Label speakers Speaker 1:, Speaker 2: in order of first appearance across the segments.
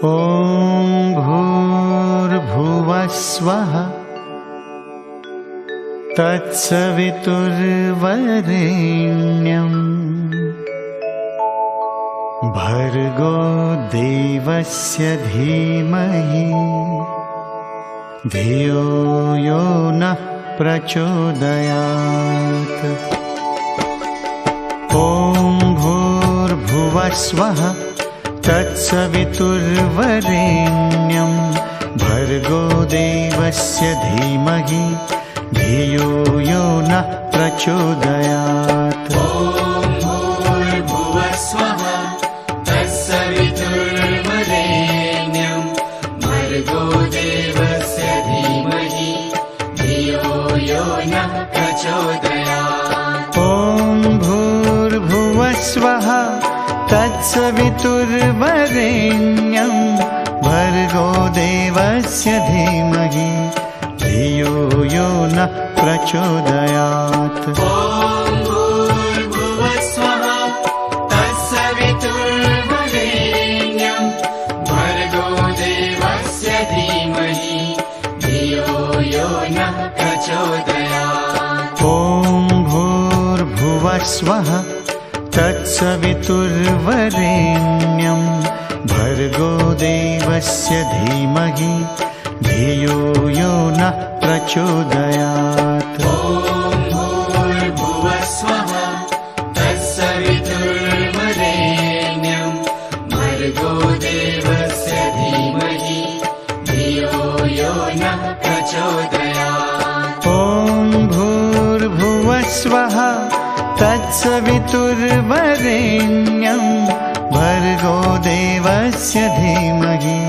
Speaker 1: ॐ भूर्भुवः स्वः तत्सवितुर्वरेण्यं भर्गो देवस्य धीमहि धियो यो नः प्रचोदयात्। ॐ भूर्भुवः स्वः तत्सवितुर्वरेण्यं भर्गो देवस्य धीमहि धियो यो नः प्रचोदयात्।
Speaker 2: ॐ भूर्भुवः स्वः तत्सवितुर्वरेण्यं भर्गो देवस्य धीमहि धियो यो नः प्रचोदयात्।
Speaker 1: ॐ भूर्भुवः स्वः तत्सवितुर्वरेण्यं भर्गो देवस्य धीमहि धियो यो नः प्रचोदयात्।
Speaker 2: ॐ भूर्भुवः स्वः तत्सवितुर्वरेण्यं भर्गो देवस्य धीमहि धियो यो नः प्रचोदयात्।
Speaker 1: ॐ भूर्भुवः स्वः तत्सवितुर्वरेण्यं भर्गो देवस्य धीमहि धियो यो नः प्रचोदयात्।
Speaker 2: ॐ भूर्भुवः स्वः तत्सवितुर्वरेण्यं भर्गो देवस्य धीमहि धियो यो नः प्रचोदयात्।
Speaker 1: ॐ भूर्भुवः स्वः तत्सवितुर्वरेण्यं भर्गो देवस्य धीमहि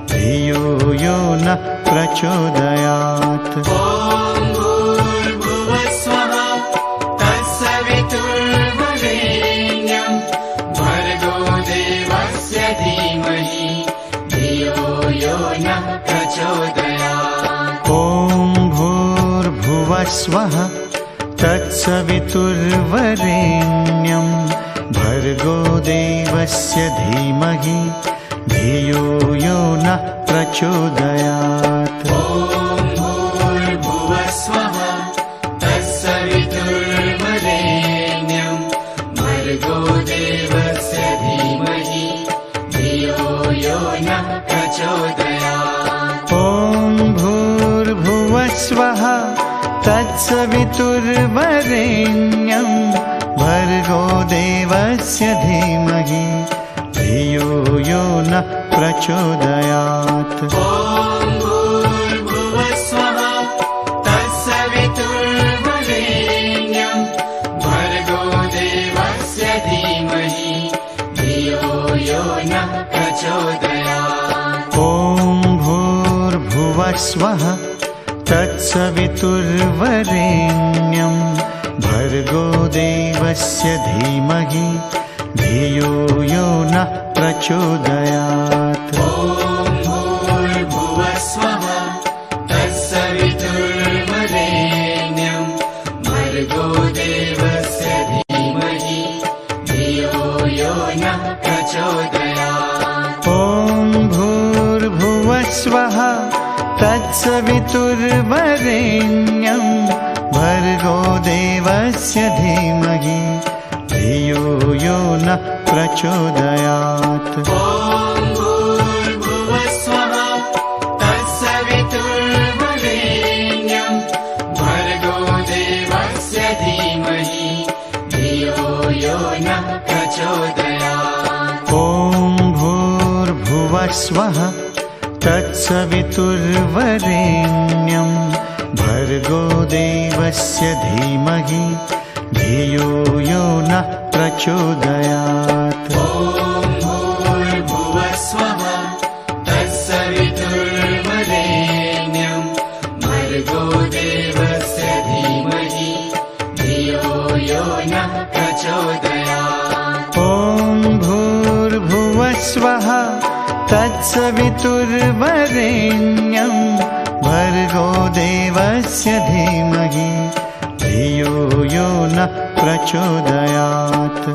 Speaker 1: धियो यो नः प्रचोदयात्।
Speaker 2: ॐ भूर्भुवः स्वः तत्सवितुर्वरेण्यं भर्गो देवस्य धीमहि धियो यो नः प्रचोदयात्।
Speaker 1: ॐ भूर्भुवः स्वः तत्सवितुर्वरेण्यं भर्गो देवस्य धीमहि धियो यो नः प्रचोदयात्।
Speaker 2: ॐ भूर्भुवः स्वः तत्सवितुर्वरेण्यं भर्गो देवस्य धीमहि धियो यो नः प्रचोदयात्।
Speaker 1: ॐ भूर्भुवः स्वः तत्सवितुर्वरेण्यं भर्गो देवस्य धीमहि धियो यो नः प्रचोदयात्।
Speaker 2: ॐ भूर्भुवः स्वः तत्सवितुर्वरेण्यं भर्गो देवस्य धीमहि धियो यो नः प्रचोदयात्।
Speaker 1: ॐ भूर्भुवः स्वः तत्सवितुर्वरेण्यं भर्गो देवस्य धीमहि धियो यो नः प्रचोदयात्।
Speaker 2: ॐ भूर्भुवः स्वः तत्सवितुर्वरेण्यं भर्गो देवस्य धीमहि धियो यो नः प्रचोदयात्।
Speaker 1: ॐ भूर्भुवः स्वः तत्सवितुर्वरेण्यं भर्गो देवस्य धीमहि धियो यो नः प्रचोदयात्।
Speaker 2: ॐ भूर्भुवः स्वः तत्सवितुर्वरेण्यं भर्गो देवस्य धीमहि धियो यो नः प्रचोदयात्।
Speaker 1: ॐ भूर्भुवः स्वः तत्सवितुर्वरेण्यं भर्गो देवस्य धीमहि धियो यो नः प्रचोदयात्।
Speaker 2: ॐ भूर्भुवः स्वः तत्सवितुर्वरेण्यं भर्गो देवस्य धीमहि धियो यो नः प्रचोदयात्।
Speaker 1: ॐ भूर्भुवः स्वः तत्सवितुर्वरेण्यं भर्गो देवस्य धीमहि धियो यो नः प्रचोदयात्।
Speaker 2: ॐ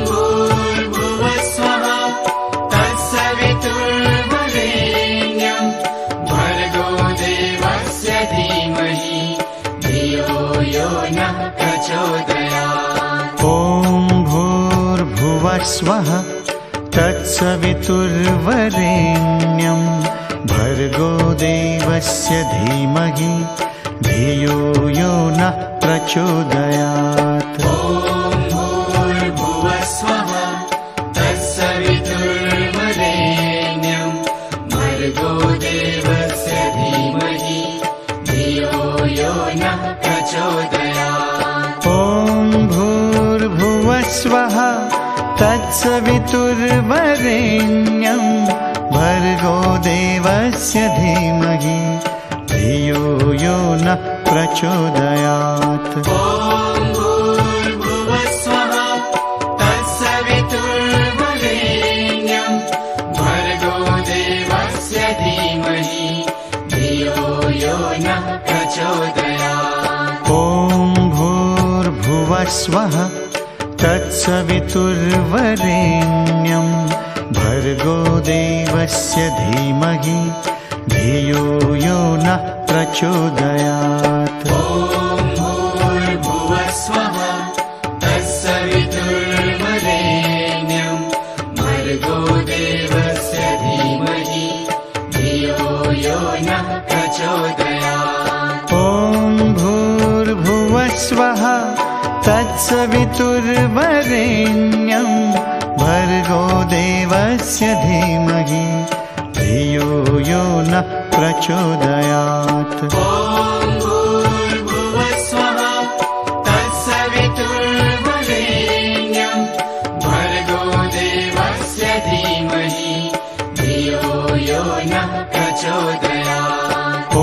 Speaker 2: भूर्भुवः स्वः तत्सवितुर्वरेण्यं
Speaker 1: भूर्भुवस्वः तत्सवितुर्वरेण्यं भर्गो देवस्य धीमहि धियो यो नः प्रचोदयात्।
Speaker 2: ॐ भूर्भुवस्वः तत्सवितुर्वरेण्यं भर्गो देवस्य धीमहि धियो यो नः प्रचोदयात्।
Speaker 1: ॐ भूर्भुवस्वः तत्सवितुर्वरेण्यं भर्गो देवस्य धीमहि धियो यो नः प्रचोदयात्।
Speaker 2: ॐ भूर्भुवस्वः तत्सवितुर्वरेण्यं भर्गो देवस्य धीमहि धियो यो नः प्रचोदयात्।
Speaker 1: ॐ भूर्भुवस्वः तत्सवितुर्वरेण्यं भर्गो देवस्य धीमहि धियो यो नः प्रचोदयात्।
Speaker 2: ॐ भूर्भुवस्वः तत्सवितुर्वरेण्यं भर्गो देवस्य धीमहि धियो यो नः प्रचोदयात्।
Speaker 1: ॐ भूर्भुवस्वः तत्सवितुर्वरेण्यं भर्गो देवस्य धीमहि धियो यो नः प्रचोदयात्।
Speaker 2: ॐ भूर्भुवस्वः तत्सवितुर्वरेण्यं भर्गो देवस्य धीमहि धियो यो नः प्रचोदयात्।
Speaker 1: ॐ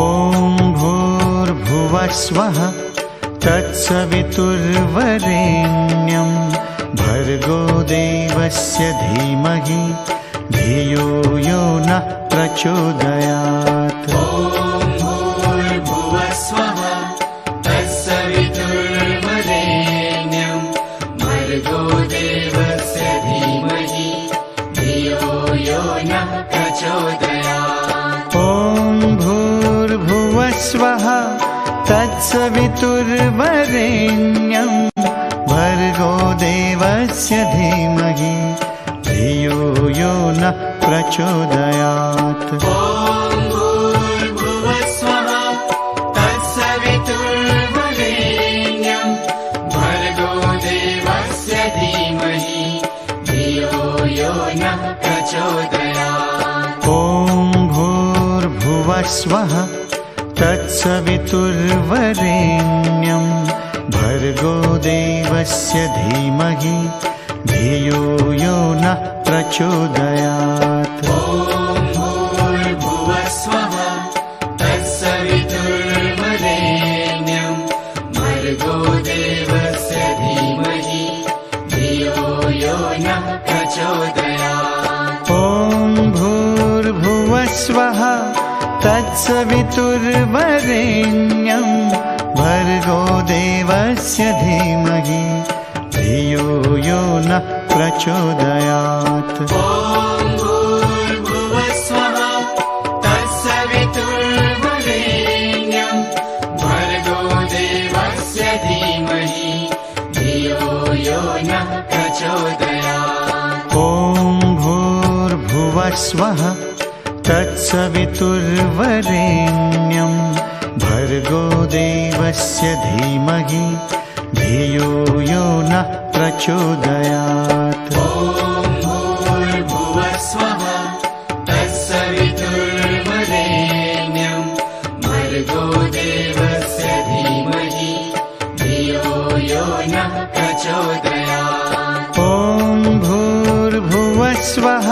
Speaker 1: भूर्भुवस्वः तत्सवितुर्वरेण्यं भर्गो देवस्य धीमहि धियो यो नः प्रचोदयात्।
Speaker 2: ॐ भूर्भुवस्वः तत्सवितुर्वरेण्यं भर्गो देवस्य धीमहि धियो यो नः प्रचोदयात्।
Speaker 1: ॐ भूर्भुवस्वः तत्सवितुर्वरेण्यं भर्गो देवस्य धीमहि धियो यो नः प्रचोदयात्।
Speaker 2: ॐ भूर्भुवस्वः तत्सवितुर्वरेण्यं भर्गो देवस्य धीमहि धियो यो नः प्रचोदयात्।
Speaker 1: ॐ भूर्भुवस्वः तत्सवितुर्वरेण्यं भर्गो देवस्य धीमहि धियो यो नः प्रचोदयात्।
Speaker 2: ॐ भूर्भुवस्वः तत्सवितुर्वरेण्यं भर्गो देवस्य धीमहि धियो यो नः प्रचोदयात्।
Speaker 1: ॐ भूर्भुवस्वः तत्सवितुर्वरेण्यं भर्गो देवस्य धीमहि धियो यो नः प्रचोदयात्।
Speaker 2: ॐ भूर्भुवस्वः तत्सवितुर्वरेण्यं भर्गो देवस्य धीमहि धियो यो नः प्रचोदयात्।
Speaker 1: ॐ भूर्भुवस्वः तत्सवितुर्वरेण्यं भर्गो देवस्य धीमहि धियो यो नः प्रचोदयात्।
Speaker 2: ॐ भूर्भुवस्वः तत्सवितुर्वरेण्यं भर्गो देवस्य धीमहि धियो यो नः प्रचोदयात्।
Speaker 1: ॐ भूर्भुवस्वः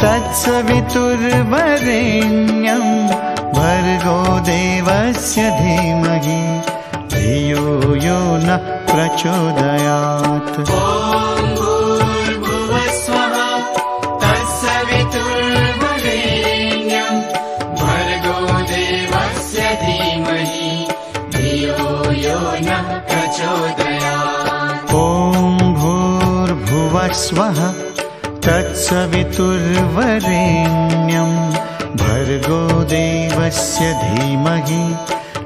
Speaker 1: तत्सवितुर्वरेण्यं भर्गो देवस्य धीमहि धियो यो नः प्रचोदयात्।
Speaker 2: ॐ भूर्भुवस्वः तत्सवितुर्वरेण्यं भर्गो देवस्य धीमहि धियो यो नः प्रचोदयात्।
Speaker 1: ॐ भूर्भुवस्वः तत्सवितुर्वरेण्यं भर्गो देवस्य धीमहि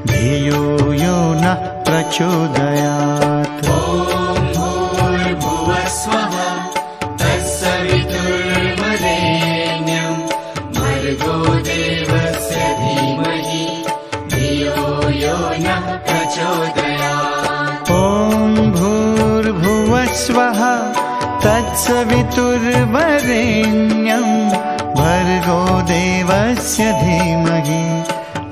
Speaker 1: धियो यो नः प्रचोदयात्।
Speaker 2: ॐ भूर्भुवस्वः
Speaker 1: तत्सवितुर्वरेण्यं भर्गो देवस्य धीमहि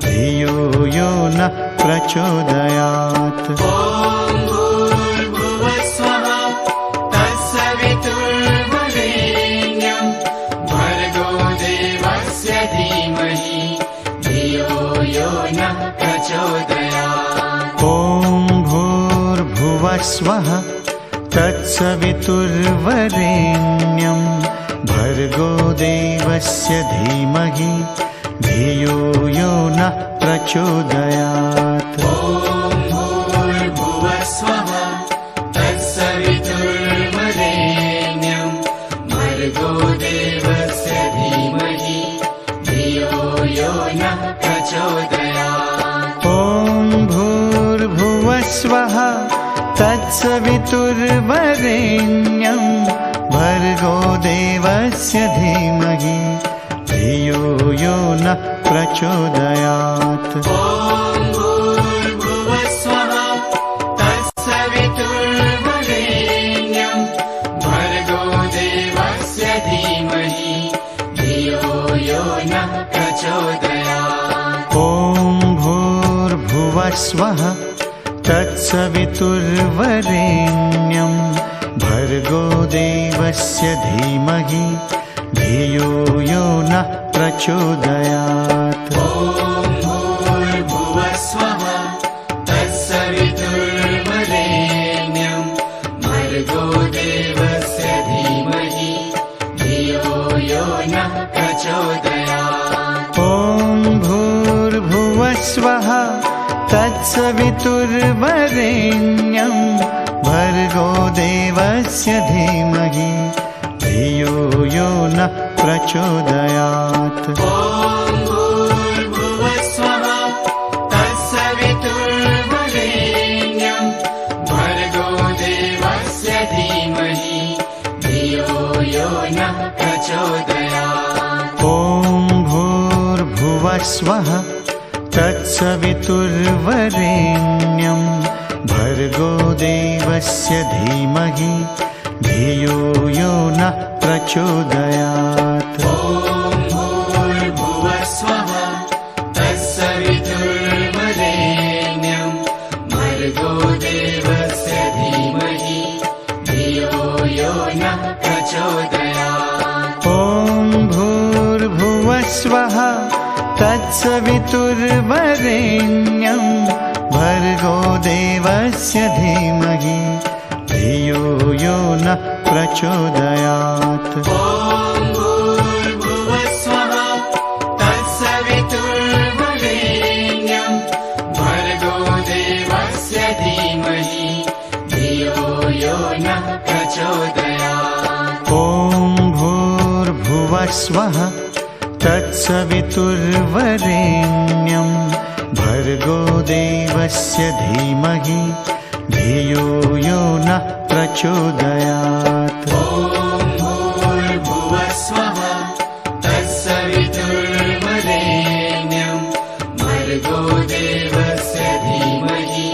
Speaker 1: धियो यो नः प्रचोदयात्।
Speaker 2: ॐ भूर्भुवस्वः तत्सवितुर्वरेण्यं भर्गो देवस्य धीमहि धियो यो नः प्रचोदयात्।
Speaker 1: ॐ भूर्भुवस्वः तत्सवितुर्वरेण्यं भर्गो देवस्य धीमहि धियो यो नः प्रचोदयात्।
Speaker 2: ॐ भूर्भुवस्वः तत्सवितुर्वरेण्यं भर्गो देवस्य धीमहि धियो यो नः प्रचोदयात्।
Speaker 1: ॐ भूर्भुवस्वः तत्सवितुर्वरेण्यं भर्गो देवस्य धीमहि धियो यो नः प्रचोदयात्।
Speaker 2: ॐ भूर्भुवस्वः तत्सवितुर्वरेण्यं भर्गो देवस्य धीमहि धियो यो नः प्रचोदयात्।
Speaker 1: ॐ भूर्भुवस्वः तत्सवितुर्वरेण्यं भर्गो देवस्य धीमहि धियो यो नः प्रचोदयात्।
Speaker 2: ॐ भूर्भुवस्वः तत्सवितुर्वरेण्यं भर्गो देवस्य धीमहि धियो यो नः प्रचोदयात्।
Speaker 1: ॐ भूर्भुवस्वः तत्सवितुर्वरेण्यं भर्गो देवस्य धीमहि धियो यो नः प्रचोदयात्।
Speaker 2: ॐ भूर्भुवस्वः तत्सवितुर्वरेण्यं भर्गो देवस्य धीमहि धियो यो नः प्रचोदयात्।
Speaker 1: ॐ भूर्भुवस्वः तत्सवितुर्वरेण्यं भर्गो देवस्य धीमहि धियो यो नः प्रचोदयात्।
Speaker 2: ॐ भूर्भुवस्वः तत्सवितुर्वरेण्यं भर्गो देवस्य धीमहि धियो यो नः प्रचोदयात्।
Speaker 1: ॐ भूर्भुवस्वः तत्सवितुर्वरेण्यं भर्गो देवस्य धीमहि धियो यो नः प्रचोदयात्।
Speaker 2: ॐ भूर्भुवस्वः तत्सवितुर्वरेण्यं भर्गो देवस्य धीमहि धियो यो नः प्रचोदयात्।
Speaker 1: ॐ भूर्भुवस्वः तत्सवितुर्वरेण्यं भर्गो देवस्य धीमहि धियो यो नः प्रचोदयात्।
Speaker 2: ॐ भूर्भुवस्वः तत्सवितुर्वरेण्यं भर्गो देवस्य धीमहि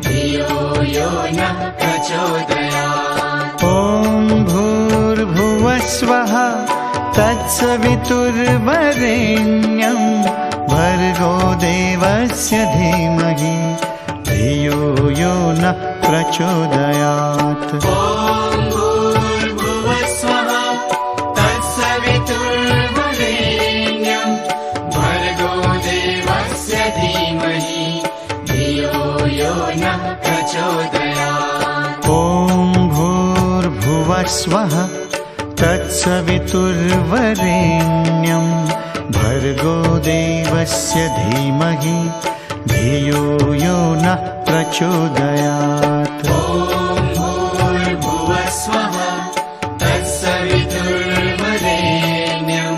Speaker 2: धियो यो नः प्रचोदयात्।
Speaker 1: ॐ भूर्भुवस्वः तत्सवितुर्वरेण्यं भर्गो देवस्य धीमहि धियो यो नः प्रचोदयात्।
Speaker 2: ॐ भूर्भुवस्वः तत्सवितुर्वरेण्यं भर्गो देवस्य धीमहि धियो यो नः प्रचोदयात्।
Speaker 1: ॐ भूर्भुवस्वः तत्सवितुर्वरेण्यं भर्गो देवस्य धीमहि धियो यो नः प्रचोदयात्।
Speaker 2: ॐ भूर्भुवस्वः तत्सवितुर्वरेण्यं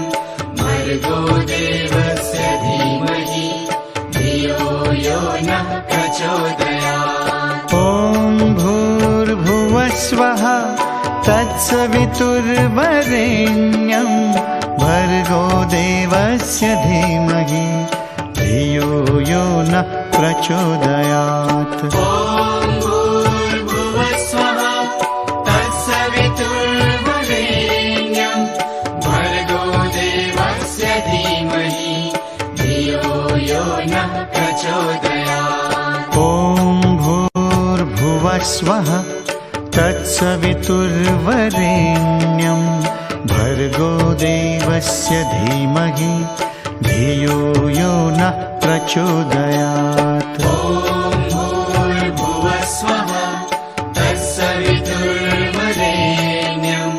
Speaker 2: भर्गो देवस्य धीमहि धियो यो नः प्रचोदयात्।
Speaker 1: ॐ भूर्भुवस्वः तत्सवितुर्वरेण्यं भर्गो देवस्य धीमहि धियो यो नः प्रचोदयात्।
Speaker 2: ॐ भूर्भुवस्वः तत्सवितुर्वरेण्यं
Speaker 1: भूर्भुवस्वः तत्सवितुर्वरेण्यं भर्गो देवस्य धीमहि धियो यो नः प्रचोदयात्।
Speaker 2: ॐ भूर्भुवस्वः तत्सवितुर्वरेण्यं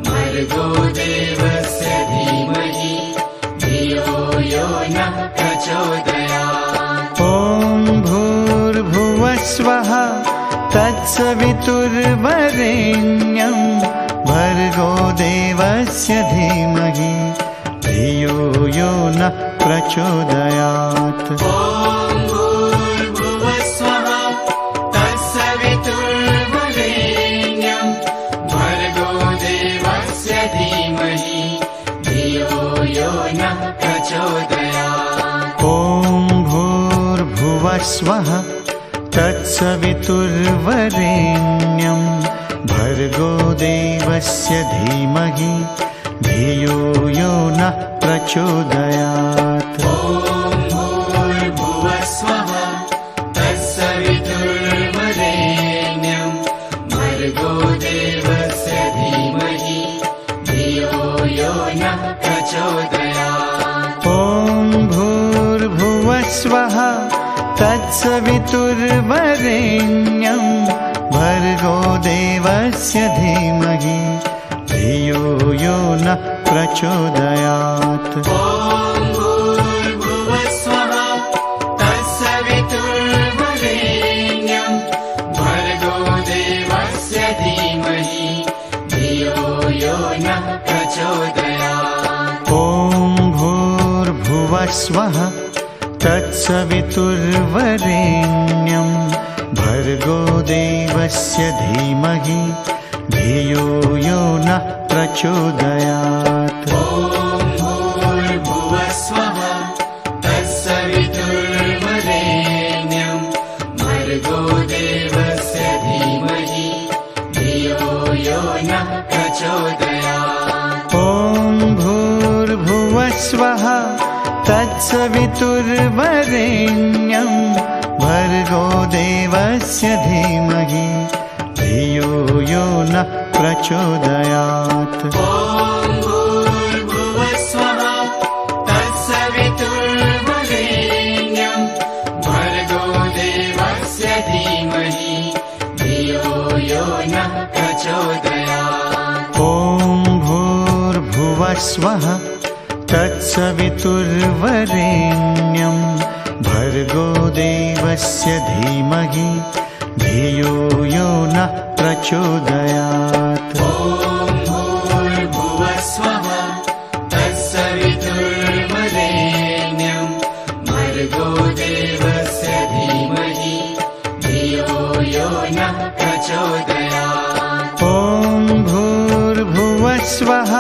Speaker 2: भर्गो देवस्य धीमहि धियो यो नः प्रचोदयात्।
Speaker 1: ॐ भूर्भुवस्वः तत्सवितुर्वरेण्यं भर्गो देवस्य धीमहि धियो यो नः प्रचोदयात्।
Speaker 2: ॐ भूर्भुवस्वः तत्सवितुर्वरेण्यं भर्गो देवस्य धीमहि धियो यो नः प्रचोदयात्।
Speaker 1: ॐ भूर्भुवस्वः तत्सवितुर्वरेण्यं भर्गो देवस्य धीमहि धियो यो नः प्रचोदयात्।
Speaker 2: ॐ भूर्भुवस्वः तत्सवितुर्वरेण्यं भर्गो देवस्य धीमहि धियो यो नः प्रचोदयात्।
Speaker 1: ॐ भूर्भुवस्वः तत्सवितुर्वरेण्यं भर्गो देवस्य धीमहि धियो यो नः प्रचोदयात्।
Speaker 2: ॐ भूर्भुवस्वः तत्सवितुर्वरेण्यं भर्गो देवस्य धीमहि धियो यो नः प्रचोदयात्।
Speaker 1: ॐ भूर्भुवस्वः तत्सवितुर्वरेण्यं भर्गो देवस्य धीमहि धियो यो नः प्रचोदयात्।
Speaker 2: ॐ भूर्भुवस्वः तत्सवितुर्वरेण्यं भर्गो देवस्य धीमहि धियो यो नः प्रचोदयात्।
Speaker 1: ॐ भूर्भुवस्वः तत्सवितुर्वरेण्यं भर्गो देवस्य धीमहि धियो यो नः प्रचोदयात्।
Speaker 2: ॐ भूर्भुवस्वः तत्सवितुर्वरेण्यं भर्गो देवस्य धीमहि धियो यो नः प्रचोदयात्।
Speaker 1: ॐ भूर्भुवस्वः तत्सवितुर्वरेण्यं भर्गो देवस्य धीमहि धियो यो नः प्रचोदयात्।
Speaker 2: ॐ भूर्भुवस्वः तत्सवितुर्वरेण्यं भर्गो देवस्य धीमहि धियो यो नः प्रचोदयात्।
Speaker 1: ॐ भूर्भुवस्वः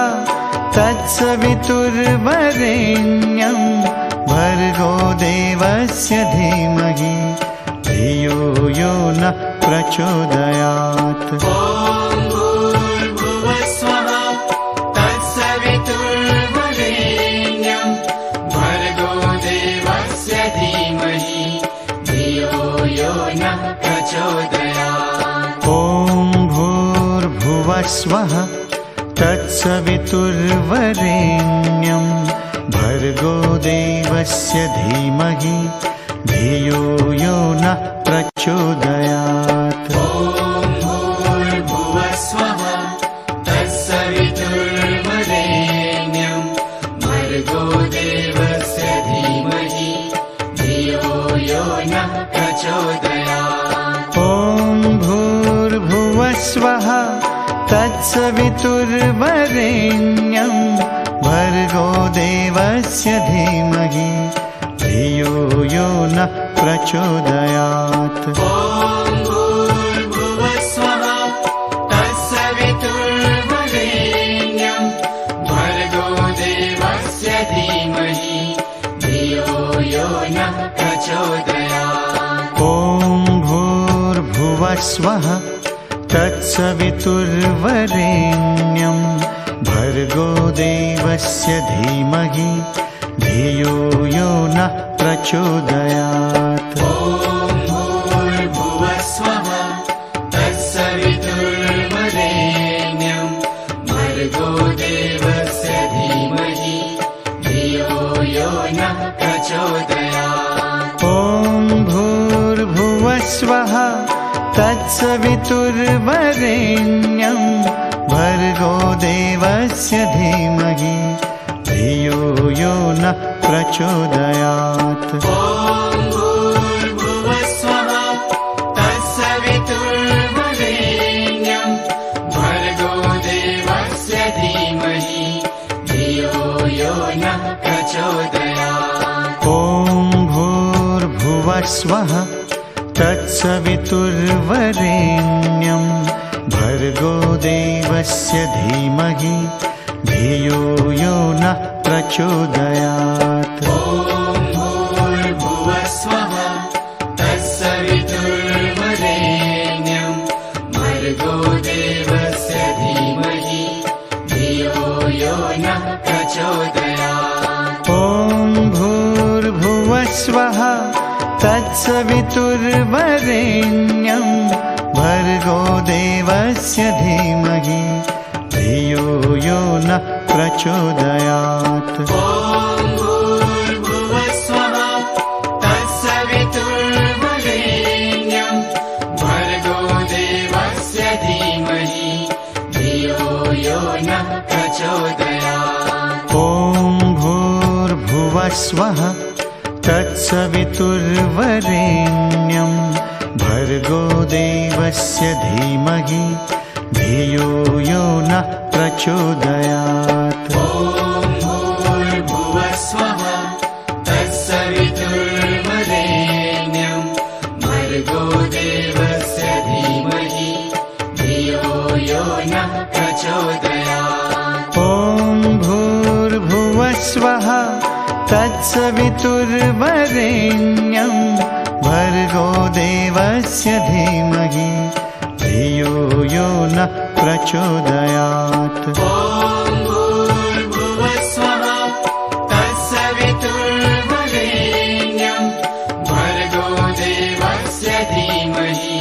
Speaker 1: तत्सवितुर्वरेण्यं भर्गो देवस्य धीमहि धियो यो नः प्रचोदयात्।
Speaker 2: ॐ भूर्भुवस्वः तत्सवितुर्वरेण्यं भर्गो देवस्य धीमहि धियो यो नः प्रचोदयात्।
Speaker 1: ॐ भूर्भुवस्वः तत्सवितुर्वरेण्यं भर्गो देवस्य धीमहि धियो यो नः प्रचोदयात्।
Speaker 2: ॐ भूर्भुवस्वः तत्सवितुर्वरेण्यं भर्गो देवस्य धीमहि धियो यो नः प्रचोदयात्।
Speaker 1: ॐ भूर्भुवस्वः तत्सवितुर्वरेण्यं भर्गो देवस्य धीमहि धियो यो नः प्रचोदयात्।
Speaker 2: ॐ भूर्भुवस्वः तत्सवितुर्वरेण्यं भर्गो देवस्य धीमहि धियो यो नः प्रचोदयात्।
Speaker 1: ॐ भूर्भुवस्वः तत्सवितुर्वरेण्यं भर्गो देवस्य धीमहि धियो यो नः प्रचोदयात्।
Speaker 2: ॐ भूर्भुवस्वः
Speaker 1: तत्सवितुर्वरेण्यं भर्गो देवस्य धीमहि धियो यो नः प्रचोदयात्।
Speaker 2: ॐ भूर्भुवस्वः तत्सवितुर्वरेण्यं भर्गो देवस्य धीमहि धियो यो नः प्रचोदयात्।
Speaker 1: ॐ भूर्भुवस्वः तत्सवितुर्वरेण्यं भर्गो देवस्य धीमहि धियो यो नः प्रचोदयात्।
Speaker 2: ॐ भूर्भुवस्वः तत्सवितुर्वरेण्यं भर्गो देवस्य धीमहि धियो यो नः प्रचोदयात्।
Speaker 1: ॐ भूर्भुवस्वः तत्सवितुर्वरेण्यं भर्गो देवस्य धीमहि धियो यो नः प्रचोदयात्।
Speaker 2: ॐ भूर्भुवस्वः तत्सवितुर्वरेण्यं भर्गो देवस्य धीमहि धियो यो नः प्रचोदयात्।
Speaker 1: ॐ भूर्भुवस्वः तत्सवितुर्वरेण्यं भर्गो देवस्य धीमहि धियो यो नः प्रचोदयात्।
Speaker 2: ॐ भूर्भुवस्वः तत्सवितुर्वरेण्यं भर्गो देवस्य धीमहि धियो यो नः प्रचोदयात्।
Speaker 1: ॐ भूर्भुवस्वः तत्सवितुर्वरेण्यं भर्गो देवस्य धीमहि धियो यो नः प्रचोदयात्।
Speaker 2: ॐ भूर्भुवस्वः तत्सवितुर्वरेण्यं भर्गो देवस्य धीमहि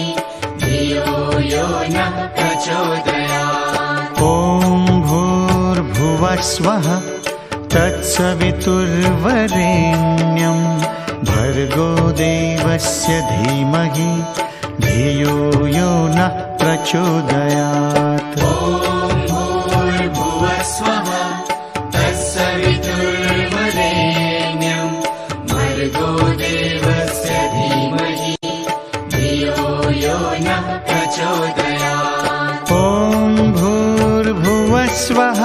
Speaker 2: धियो यो नः प्रचोदयात्।
Speaker 1: ॐ भूर्भुवस्वः तत्सवितुर्वरेण्यं भर्गो देवस्य धीमहि धियो यो नः प्रचोदयात्।
Speaker 2: ॐ भूर्भुवस्वः तत्सवितुर्वरेण्यं भर्गो देवस्य धीमहि धियो यो नः प्रचोदयात्।
Speaker 1: ॐ भूर्भुवस्वः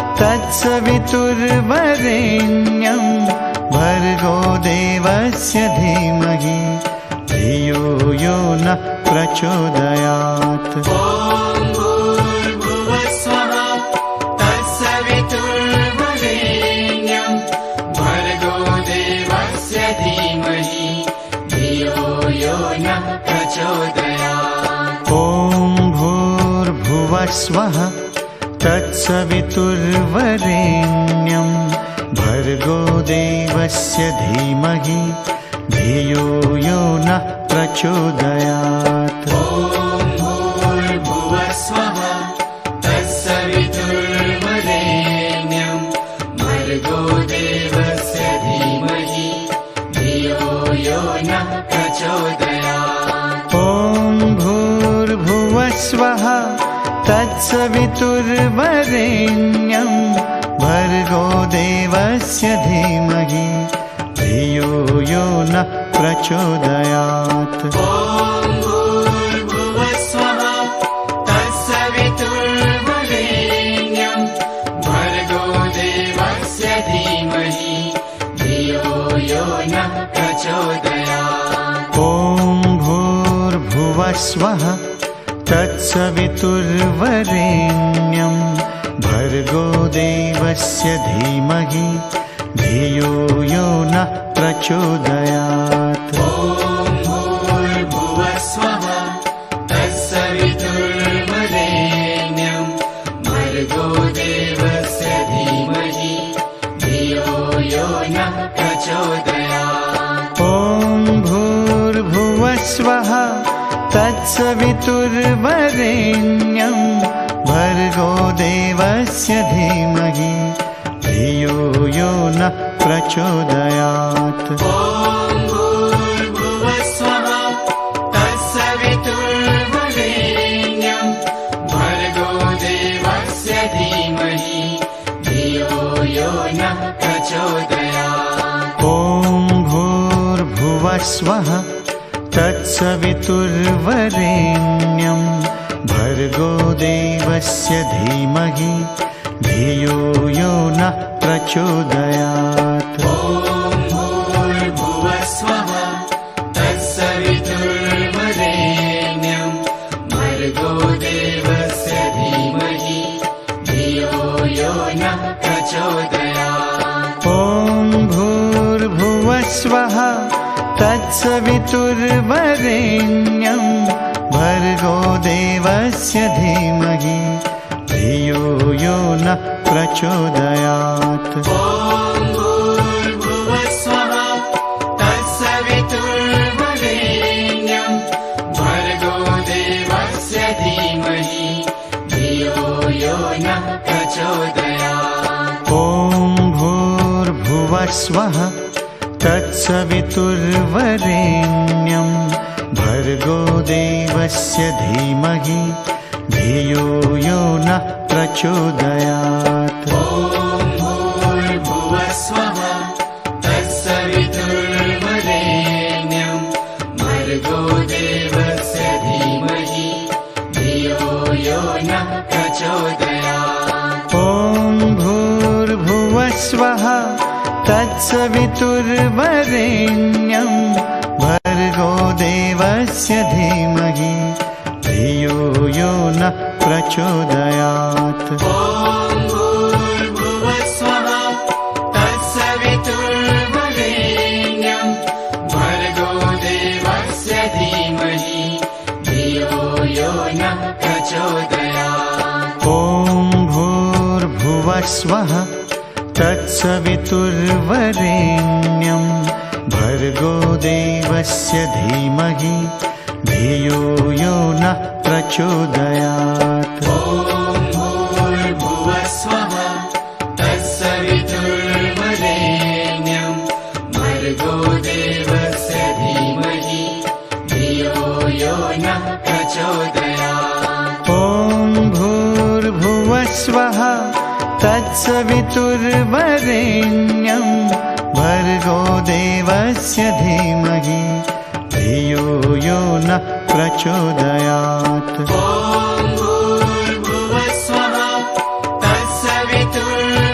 Speaker 1: तत्सवितुर्वरेण्यं भर्गो देवस्य धीमहि धियो यो नः प्रचोदयात्।
Speaker 2: ॐ भूर्भुवस्वः तत्सवितुर्वरेण्यं भर्गो देवस्य धीमहि धियो यो नः प्रचोदयात्।
Speaker 1: ॐ भूर्भुवस्वः तत्सवितुर्वरेण्यं भर्गो देवस्य धीमहि धियो यो नः प्रचोदयात्।
Speaker 2: ॐ भूर्भुवस्वः तत्सवितुर्वरेण्यं भर्गो देवस्य धीमहि धियो यो नः प्रचोदयात्।
Speaker 1: ॐ भूर्भुवस्वः तत्सवितुर्वरेण्यं भर्गो देवस्य धीमहि धियो यो नः प्रचोदयात्।
Speaker 2: ॐ भूर्भुवस्वः तत्सवितुर्वरेण्यं भर्गो देवस्य धीमहि धियो यो नः प्रचोदयात्।
Speaker 1: ॐ भूर्भुवस्वः तत्सवितुर्वरेण्यं भर्गो देवस्य धीमहि धियो यो नः प्रचोदयात्।
Speaker 2: ॐ भूर्भुवस्वः तत्सवितुर्वरेण्यं भर्गो देवस्य धीमहि धियो यो नः प्रचोदयात्।
Speaker 1: ॐ भूर्भुवस्वः तत्सवितुर्वरेण्यं भर्गो देवस्य धीमहि धियो यो नः प्रचोदयात्।
Speaker 2: ॐ भूर्भुवस्वः तत्सवितुर्वरेण्यं धीमहि धियो यो नः प्रचोदयात्।
Speaker 1: ॐ भूर्भुवस्वः तत्सवितुर्वरेण्यं भर्गो देवस्य धीमहि धियो यो नः प्रचोदयात्।
Speaker 2: ॐ भूर्भुवस्वः तत्सवितुर्वरेण्यं भर्गो देवस्य धीमहि धियो यो नः प्रचोदयात्।
Speaker 1: ॐ भूर्भुवस्वः तत्सवितुर्वरेण्यं भर्गो देवस्य धीमहि धियो यो नः प्रचोदयात्।
Speaker 2: ॐ भूर्भुवस्वः तत्सवितुर्वरेण्यं भर्गो देवस्य धीमहि धियो यो नः प्रचोदयात्।
Speaker 1: ॐ भूर्भुवस्वः तत्सवितुर्वरेण्यं भर्गो देवस्य धीमहि धियो यो नः प्रचोदयात्।
Speaker 2: ॐ भूर्भुवस्वः तत्सवितुर्वरेण्यं भर्गो देवस्य धीमहि धियो यो नः प्रचोदयात्।
Speaker 1: ॐ भूर्भुवस्वः तत्सवितुर्वरेण्यं भर्गो देवस्य धीमहि धियो यो नः प्रचोदयात्।
Speaker 2: ॐ भूर्भुवस्वः तत्सवितुर्वरेण्यं भर्गो देवस्य धीमहि धियो यो नः प्रचोदयात्।
Speaker 1: ॐ भूर्भुवस्वः तत्सवितुर्वरेण्यं भर्गो देवस्य धीमहि धियो यो नः प्रचोदयात्।
Speaker 2: ॐ भूर्भुवस्वः तत्सवितुर्वरेण्यं भर्गो देवस्य धीमहि धियो यो नः प्रचोदयात्।
Speaker 1: ॐ भूर्भुवस्वः तत्सवितुर्वरेण्यं भर्गो देवस्य धीमहि धियो यो नः प्रचोदयात्।
Speaker 2: ॐ भूर्भुवस्वः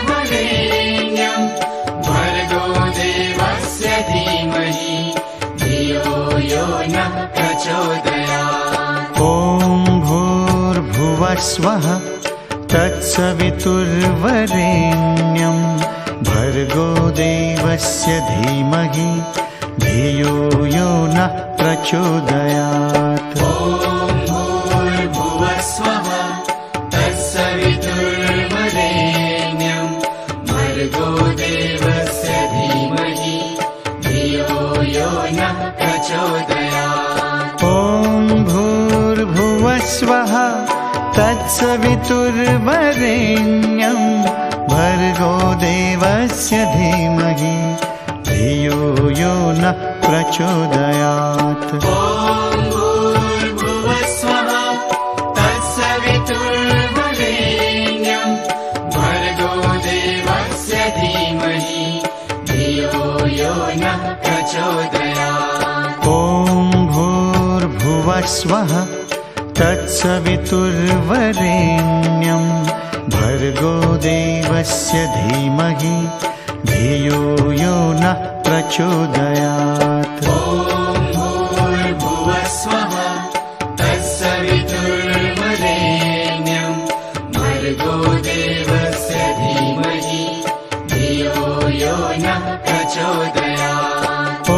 Speaker 2: तत्सवितुर्वरेण्यं भर्गो देवस्य धीमहि धियो यो नः प्रचोदयात्।
Speaker 1: ॐ भूर्भुवस्वः तत्सवितुर्वरेण्यं भर्गो देवस्य धीमहि धियो यो नः प्रचोदयात्।
Speaker 2: ॐ भूर्भुवस्वः तत्सवितुर्वरेण्यं भर्गो देवस्य धीमहि धियो यो नः प्रचोदयात्।
Speaker 1: ॐ भूर्भुवस्वः तत्सवितुर्वरेण्यं भर्गो देवस्य धीमहि धियो यो नः प्रचोदयात्।
Speaker 2: ॐ भूर्भुवस्वः तत्सवितुर्वरेण्यं भर्गो देवस्य धीमहि धियो यो नः प्रचोदयात्।
Speaker 1: ॐ भूर्भुवस्वः तत्सवितुर्वरेण्यं भर्गो देवस्य धीमहि धियो यो नः प्रचोदयात्।
Speaker 2: ॐ भूर्भुवस्वः तत्सवितुर्वरेण्यं भर्गो देवस्य धीमहि धियो यो नः प्रचोदयात्।
Speaker 1: ॐ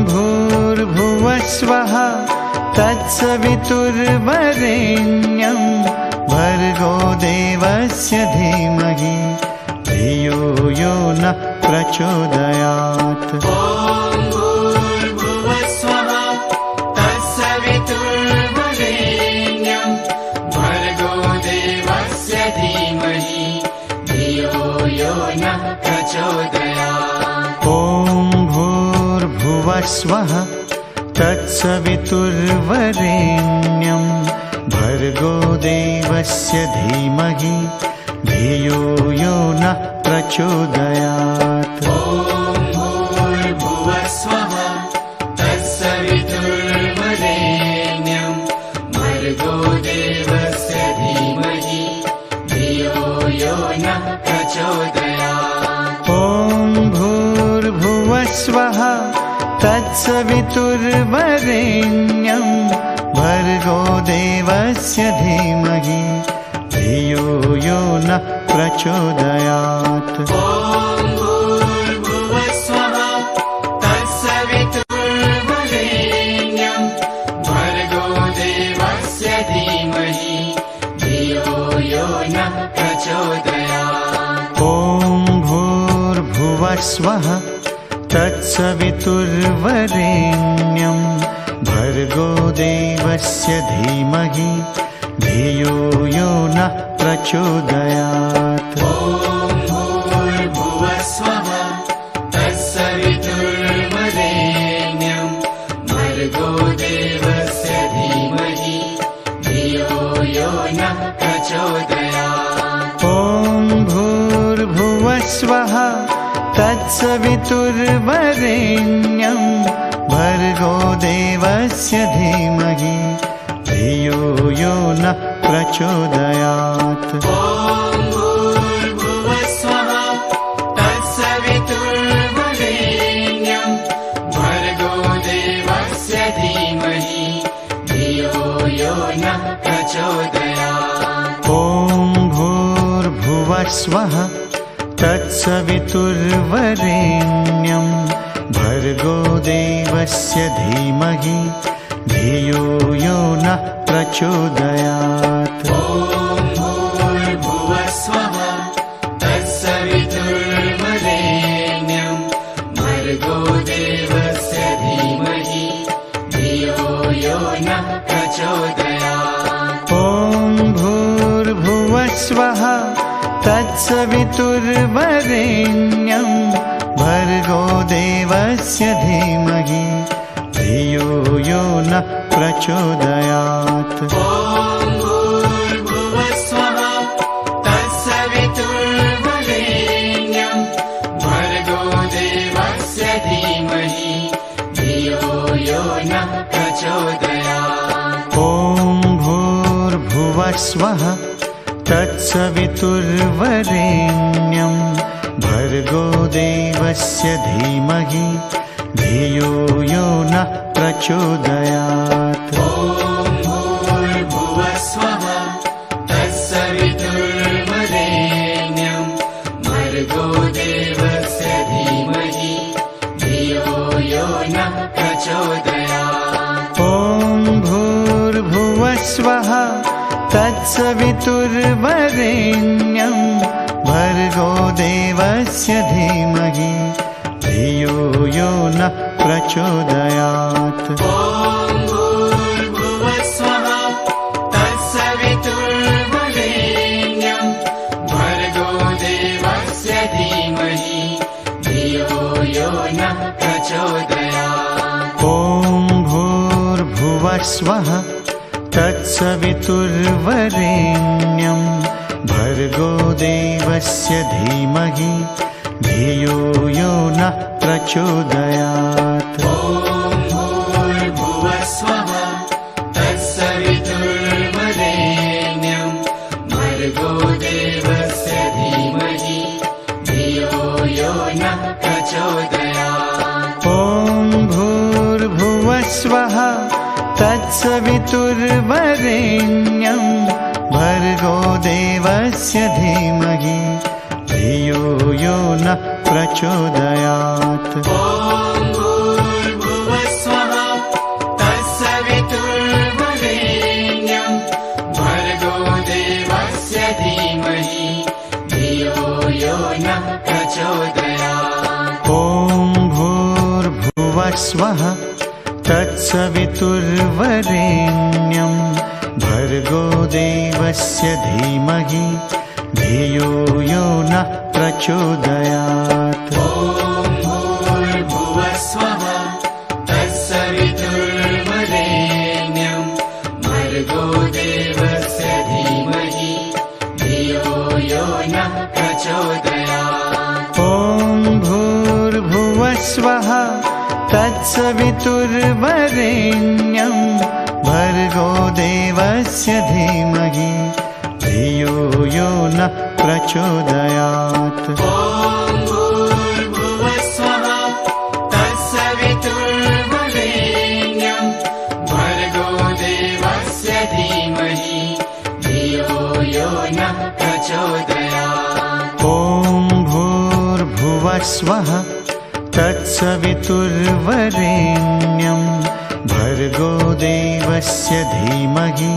Speaker 1: भूर्भुवस्वः तत्सवितुर्वरेण्यं भर्गो देवस्य धीमहि धियो यो नः प्रचोदयात्।
Speaker 2: ॐ भूर्भुवस्वः तत्सवितुर्वरेण्यं भर्गो देवस्य धीमहि धियो यो नः प्रचोदयात्।
Speaker 1: ॐ भूर्भुवस्वः तत्सवितुर्वरेण्यं भर्गो देवस्य धीमहि धियो यो नः प्रचोदयात्।
Speaker 2: ॐ भूर्भुवस्वः तत्सवितुर्वरेण्यं भर्गो देवस्य धीमहि धियो यो नः प्रचोदयात्।
Speaker 1: ॐ भूर्भुवस्वः तत्सवितुर्वरेण्यं भर्गो देवस्य धीमहि धियो यो नः प्रचोदयात्।
Speaker 2: ॐ भूर्भुवस्वः तत्सवितुर्वरेण्यं भर्गो देवस्य धीमहि धियो यो नः प्रचोदयात्।
Speaker 1: ॐ भूर्भुवस्वः तत्सवितुर्वरेण्यं भर्गो देवस्य धीमहि धियो यो नः प्रचोदयात्।
Speaker 2: ॐ भूर्भुवस्वः तत्सवितुर्वरेण्यं भर्गो देवस्य धीमहि धियो यो नः प्रचोदयात्।
Speaker 1: ॐ भूर्भुवस्वः तत्सवितुर्वरेण्यं भर्गो देवस्य धीमहि धियो यो नः प्रचोदयात्।
Speaker 2: ॐ भूर्भुवस्वः तत्सवितुर्वरेण्यं भर्गो देवस्य धीमहि धियो यो नः प्रचोदयात्।
Speaker 1: ॐ भूर्भुवस्वः तत्सवितुर्वरेण्यं भर्गो देवस्य धीमहि धियो यो नः प्रचोदयात्।
Speaker 2: ॐ भूर्भुवस्वः तत्सवितुर्वरेण्यं भर्गो देवस्य धीमहि धियो यो नः प्रचोदयात्।
Speaker 1: ॐ भूर्भुवस्वः तत्सवितुर्वरेण्यं भर्गो देवस्य धीमहि धियो यो नः प्रचोदयात्।
Speaker 2: ॐ भूर्भुवस्वः तत्सवितुर्वरेण्यं भर्गो देवस्य धीमहि धियो यो नः प्रचोदयात्।
Speaker 1: ॐ भूर्भुवस्वः तत्सवितुर्वरेण्यं भर्गो देवस्य धीमहि धियो यो नः प्रचोदयात्।
Speaker 2: ॐ भूर्भुवस्वः तत्सवितुर्वरेण्यं भर्गो देवस्य धीमहि धियो यो नः प्रचोदयात्।
Speaker 1: ॐ भूर्भुवस्वः तत्सवितुर्वरेण्यं भर्गो देवस्य धीमहि धियो यो नः प्रचोदयात्।
Speaker 2: ॐ भूर्भुवस्वः तत्सवितुर्वरेण्यं भर्गो देवस्य धीमहि धियो यो नः प्रचोदयात्।
Speaker 1: ॐ भूर्भुवस्वः तत्सवितुर्वरेण्यं भर्गो देवस्य धीमहि धियो यो नः प्रचोदयात्।
Speaker 2: ॐ भूर्भुवस्वः तत्सवितुर्वरेण्यं भर्गो देवस्य धीमहि धियो यो नः प्रचोदयात्।
Speaker 1: ॐ भूर्भुवस्वः तत्सवितुर्वरेण्यं भर्गो देवस्य धीमहि धियो यो नः प्रचोदयात्।
Speaker 2: ॐ भूर्भुवस्वः तत्सवितुर्वरेण्यं भर्गो देवस्य धीमहि धियो यो नः प्रचोदयात्।
Speaker 1: ॐ भूर्भुवस्वः तत्सवितुर्वरेण्यं भर्गो देवस्य धीमहि धियो यो नः प्रचोदयात्।
Speaker 2: ॐ भूर्भुवस्वः तत्सवितुर्वरेण्यं भर्गो देवस्य धीमहि धियो यो नः प्रचोदयात्।
Speaker 1: ॐ भूर्भुवः स्वः तत्सवितुर्वरेण्यं भर्गो देवस्य धीमहि धियो यो नः प्रचोदयात्।
Speaker 2: ॐ भूर्भुवः स्वः तत्सवितुर्वरेण्यं भर्गो देवस्य धीमहि धियो यो नः प्रचोदयात्।
Speaker 1: ॐ भूर्भुवः स्वः तत्सवितुर्वरेण्यं भर्गो देवस्य धीमहि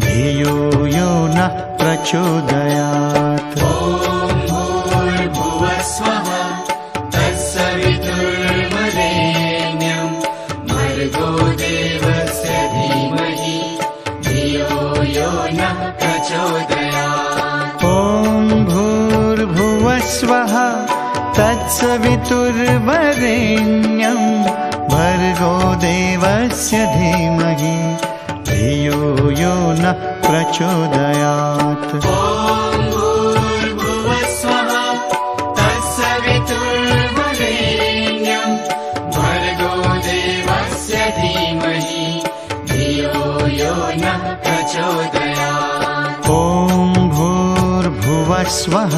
Speaker 1: धियो यो नः प्रचोदयात्।
Speaker 2: ॐ भूर्भुवः स्वः तत्सवितुर्वरेण्यं भर्गो देवस्य धीमहि धियो यो नः प्रचोदयात्।
Speaker 1: ॐ भूर्भुवः स्वः तत्सवितुर्वरेण्यं भर्गो देवस्य धीमहि धियो यो नः प्रचोदयात्।
Speaker 2: ॐ भूर्भुवः स्वः तत्सवितुर्वरेण्यं भर्गो देवस्य धीमहि धियो यो नः प्रचोदयात्।
Speaker 1: ॐ भूर्भुवः स्वः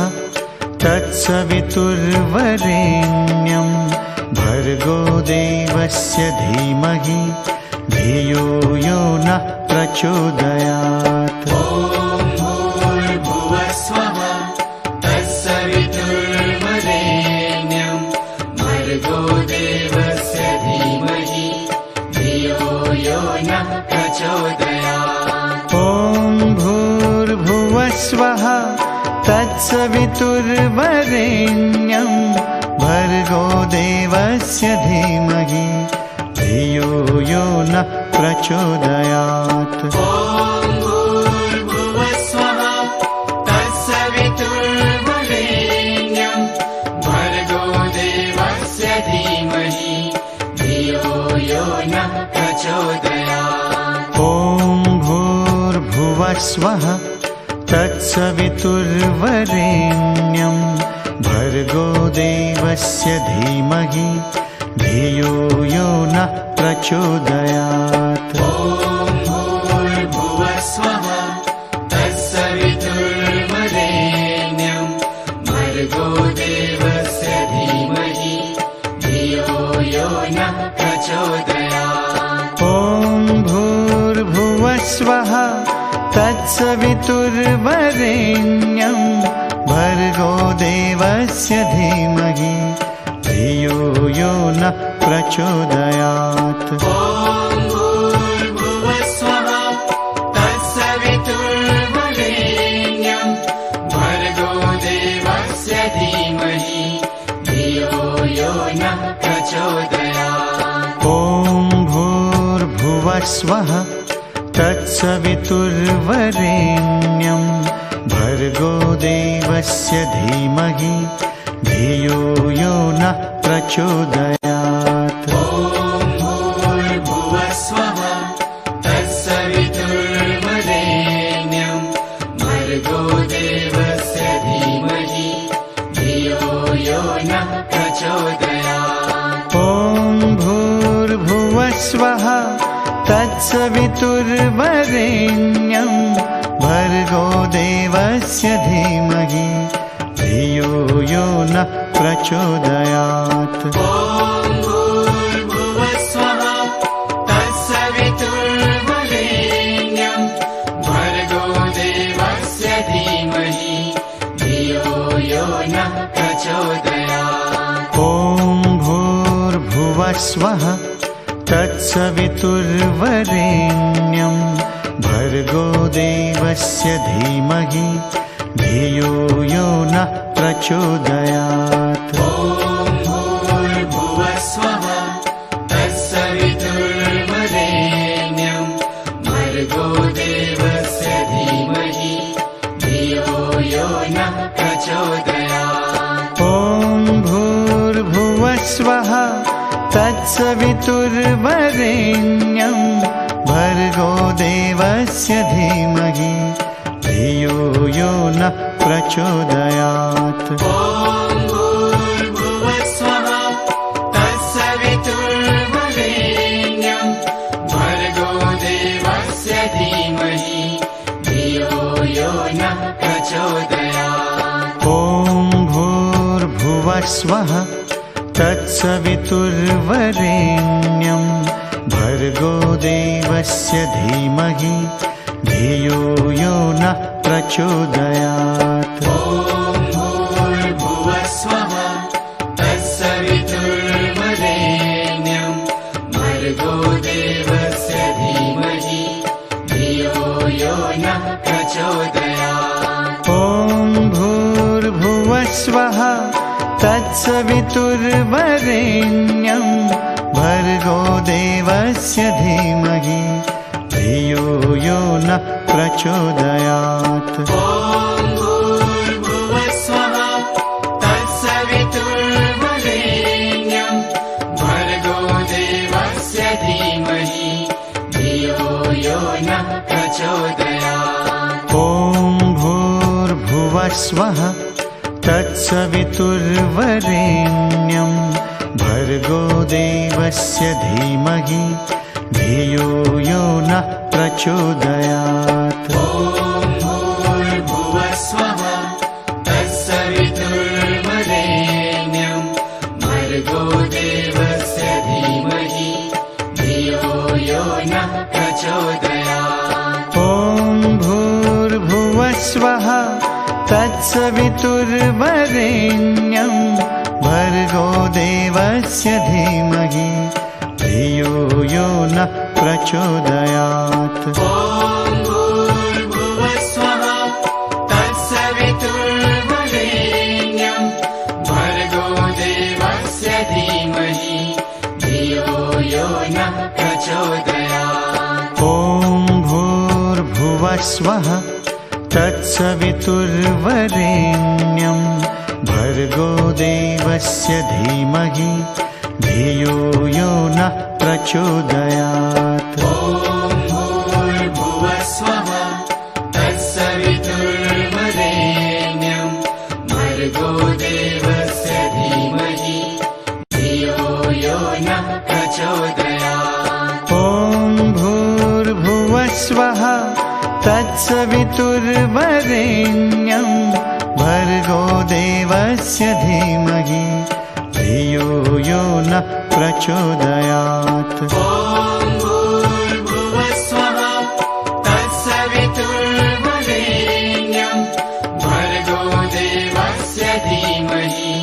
Speaker 1: तत्सवितुर्वरेण्यं भर्गो देवस्य धीमहि धियो यो नः प्रचोदयात्।
Speaker 2: ॐ भूर्भुवः स्वः तत्सवितुर्वरेण्यं भर्गो देवस्य धीमहि धियो यो नः प्रचोदयात्।
Speaker 1: ॐ भूर्भुवः स्वः तत्सवितुर्वरेण्यं भर्गो देवस्य धीमहि धियो यो नः प्रचोदयात्।
Speaker 2: ॐ भूर्भुवः स्वः तत्सवितुर्वरेण्यं भर्गो देवस्य धीमहि धियो यो नः प्रचोदयात्।
Speaker 1: ॐ भूर्भुवः स्वः तत्सवितुर्वरेण्यं भर्गो देवस्य धीमहि धियो यो नः प्रचोदयात्।
Speaker 2: ॐ भूर्भुवः स्वः तत्सवितुर्वरेण्यं भर्गो देवस्य धीमहि धियो यो नः प्रचोदयात्।
Speaker 1: ॐ भूर्भुवः स्वः तत्सवितुर्वरेण्यं भर्गो देवस्य धीमहि धियो यो नः प्रचोदयात्।
Speaker 2: ॐ भूर्भुवः स्वः तत्सवितुर्वरेण्यं भर्गो देवस्य धीमहि धियो यो नः प्रचोदयात्।
Speaker 1: ॐ भूर्भुवः स्वः तत्सवितुर्वरेण्यं भर्गो देवस्य धीमहि धियो यो नः प्रचोदयात्।
Speaker 2: ॐ भूर्भुवः स्वः तत्सवितुर्वरेण्यं भर्गो देवस्य धीमहि धियो यो नः प्रचोदयात्।
Speaker 1: ॐ भूर्भुवः स्वः तत्सवितुर्वरेण्यं भर्गो देवस्य धीमहि धियो यो नः प्रचोदयात्।
Speaker 2: ॐ भूर्भुवः स्वः तत्सवितुर्वरेण्यं भर्गो देवस्य धीमहि धियो यो नः प्रचोदयात्।
Speaker 1: ॐ भूर्भुवः स्वः तत्सवितुर्वरेण्यं भर्गो देवस्य धीमहि धियो यो नः प्रचोदयात्।
Speaker 2: ॐ भूर्भुवः स्वः तत्सवितुर्वरेण्यं भर्गो देवस्य धीमहि धियो यो नः प्रचोदयात्।
Speaker 1: ॐ भूर्भुवः स्वः तत्सवितुर्वरेण्यं भर्गो देवस्य धीमहि धियो यो न प्रचोदयात्।
Speaker 2: ॐ भूर्भुवस्वः तत्सवितुर्वरेण्यं भर्गो देवस्य धीमहि धियो यो नः प्रचोदयात्।
Speaker 1: ॐ भूर्भुवस्वः तत्सवितुर्वरेण्यं भर्गो देवस्य धीमहि धियो यो नः प्रचोदयात्।
Speaker 2: ॐ भूर्भुवस्वः तत्सवितुर्वरेण्यं भर्गो देवस्य धीमहि धियो यो नः प्रचोदयात्।
Speaker 1: ॐ भूर्भुवस्वः तत्सवितुर्वरेण्यं भर्गो देवस्य धीमहि धियो यो नः प्रचोदयात्।
Speaker 2: ॐ भूर्भुवस्वः तत्सवितुर्वरेण्यं भर्गो देवस्य धीमहि धियो यो नः प्रचोदयात्।
Speaker 1: ॐ भूर्भुवस्वः तत्सवितुर्वरेण्यं भर्गो देवस्य धीमहि धियो यो नः प्रचोदयात्।
Speaker 2: ॐ भूर्भुवस्वः तत्सवितुर्वरेण्यं भर्गो देवस्य धीमहि धियो यो नः प्रचोदयात्।
Speaker 1: ॐ भूर्भुवस्वः तत्सवितुर्वरेण्यं भर्गो देवस्य धीमहि धियो यो नः प्रचोदयात्।
Speaker 2: ॐ भूर्भुवस्वः तत्सवितुर्वरेण्यं भर्गो देवस्य धीमहि धियो यो नः प्रचोदयात्।
Speaker 1: ॐ भूर्भुवस्वः तत्सवितुर्वरेण्यं भर्गो देवस्य धीमहि धियो यो नः प्रचोदयात्।
Speaker 2: ॐ भूर्भुवस्वः तत्सवितुर्वरेण्यं भर्गो देवस्य धीमहि धियो यो नः प्रचोदयात्।
Speaker 1: ॐ भूर्भुवस्वः तत्सवितुर्वरेण्यं भर्गो देवस्य धीमहि धियो यो नः प्रचोदयात्।
Speaker 2: ॐ भूर्भुवस्वः तत्सवितुर्वरेण्यं भर्गो देवस्य धीमहि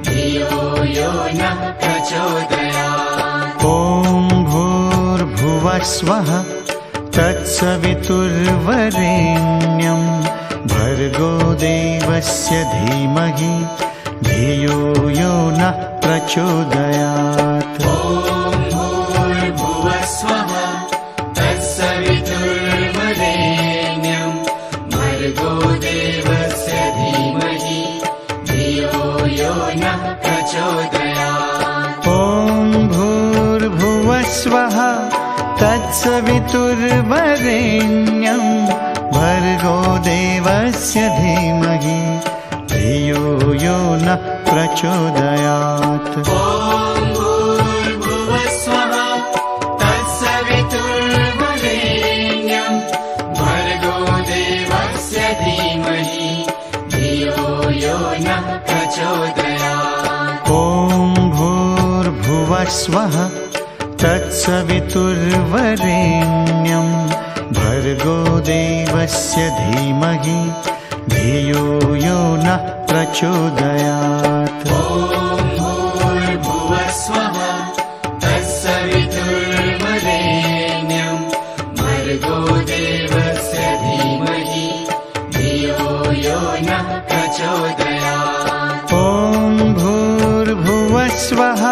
Speaker 2: धियो यो नः प्रचोदयात्।
Speaker 1: ॐ भूर्भुवस्वः तत्सवितुर्वरेण्यं भर्गो देवस्य धीमहि धियो यो नः प्रचोदयात्।
Speaker 2: ॐ भूर्भुवस्वः तत्सवितुर्वरेण्यं भर्गो देवस्य धीमहि धियो यो नः प्रचोदयात्।
Speaker 1: ॐ भूर्भुवस्वः तत्सवितुर्वरेण्यं भर्गो देवस्य धीमहि धियो यो नः प्रचोदयात्।
Speaker 2: ॐ भूर्भुवस्वः तत्सवितुर्वरेण्यं भर्गो देवस्य धीमहि धियो यो नः प्रचोदयात्।
Speaker 1: ॐ भूर्भुवस्वः तत्सवितुर्वरेण्यं भर्गो देवस्य धीमहि धियो यो नः प्रचोदयात्।
Speaker 2: ॐ भूर्भुवस्वः तत्सवितुर्वरेण्यं भर्गो देवस्य धीमहि धियो यो नः प्रचोदयात्।
Speaker 1: ॐ भूर्भुवस्वः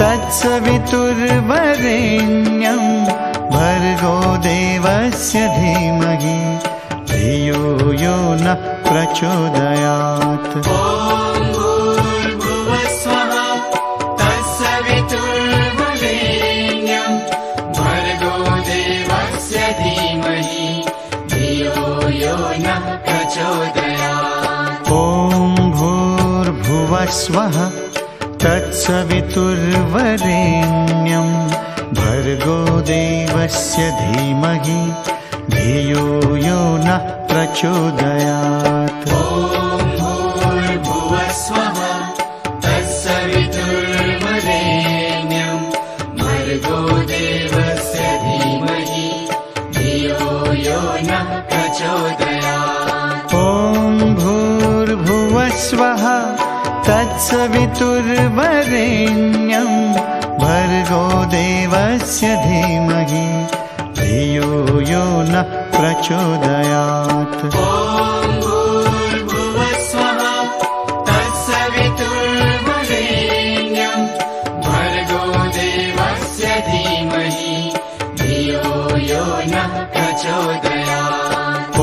Speaker 1: तत्सवितुर्वरेण्यं भर्गो देवस्य धीमहि धियो यो नः प्रचोदयात्।
Speaker 2: ॐ भूर्भुवस्वः तत्सवितुर्वरेण्यं भर्गो देवस्य धीमहि धियो यो नः
Speaker 1: भूर्भुवस्वः तत्सवितुर्वरेण्यं भर्गो देवस्य धीमहि धियो यो नः प्रचोदयात्।
Speaker 2: ॐ भूर्भुवस्वः तत्सवितुर्वरेण्यं भर्गो देवस्य धीमहि धियो यो नः प्रचोदयात्।
Speaker 1: ॐ भूर्भुवस्वः तत्सवितुर्वरेण्यं भर्गो देवस्य धीमहि धियो यो नः प्रचोदयात्।
Speaker 2: ॐ भूर्भुवस्वः तत्सवितुर्वरेण्यं भर्गो देवस्य धीमहि धियो यो नः प्रचोदयात्।
Speaker 1: ॐ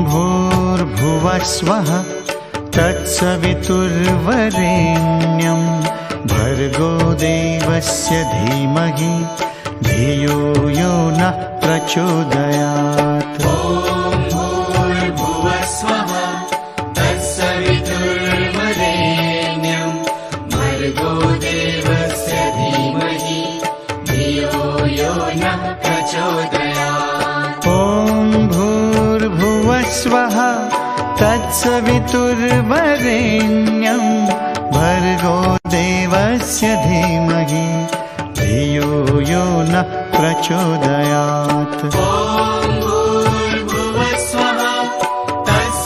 Speaker 1: भूर्भुवस्वः तत्सवितुर्वरेण्यं भर्गो देवस्य धीमहि धियो यो नः प्रचोदयात्।
Speaker 2: ॐ भूर्भुवस्वः तत्सवितुर्वरेण्यं भर्गो देवस्य धीमहि धियो यो नः प्रचोदयात्।
Speaker 1: ॐ भूर्भुवस्वः तत्सवितुर्वरेण्यं भर्गो देवस्य धीमहि धियो यो नः प्रचोदयात्।
Speaker 2: ॐ भूर्भुवस्वः तत्सवितुर्वरेण्यं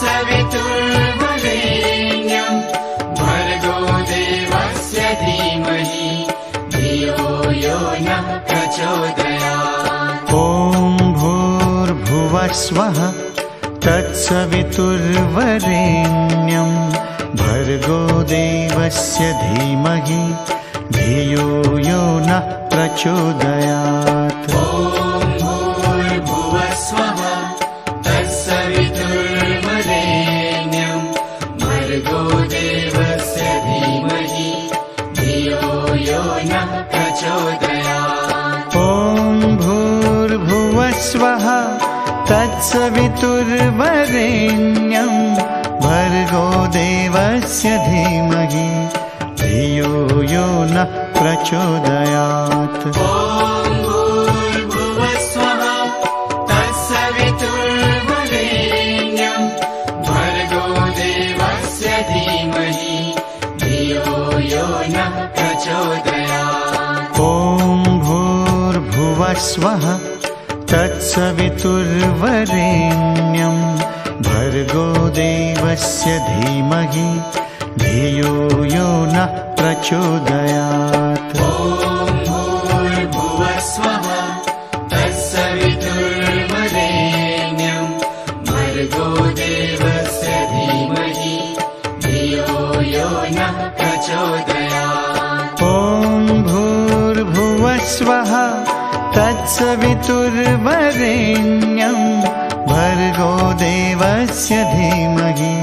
Speaker 2: भर्गो देवस्य धीमहि धियो यो नः प्रचोदयात्।
Speaker 1: ॐ भूर्भुवस्वः तत्सवितुर्वरेण्यं भर्गो देवस्य धीमहि धियो यो नः प्रचोदयात्।
Speaker 2: ॐ भूर्भुवस्वः तत्सवितुर्वरेण्यं भर्गो देवस्य धीमहि धियो यो नः प्रचोदयात्।
Speaker 1: ॐ भूर्भुवस्वः तत्सवितुर्वरेण्यं भर्गो देवस्य धीमहि धियो यो नः प्रचोदयात्।
Speaker 2: ॐ भूर्भुवस्वः तत्सवितुर्वरेण्यं भर्गो देवस्य धीमहि धियो यो नः प्रचोदयात्।
Speaker 1: ॐ भूर्भुवस्वः तत्सवितुर्वरेण्यं भर्गो देवस्य धीमहि धियो यो नः प्रचोदयात्।
Speaker 2: ॐ भूर्भुवस्वः तत्सवितुर्वरेण्यं भर्गो देवस्य धीमहि धियो यो नः प्रचोदयात्।
Speaker 1: ॐ भूर्भुवस्वः तत्सवितुर्वरेण्यं भर्गो देवस्य धीमहि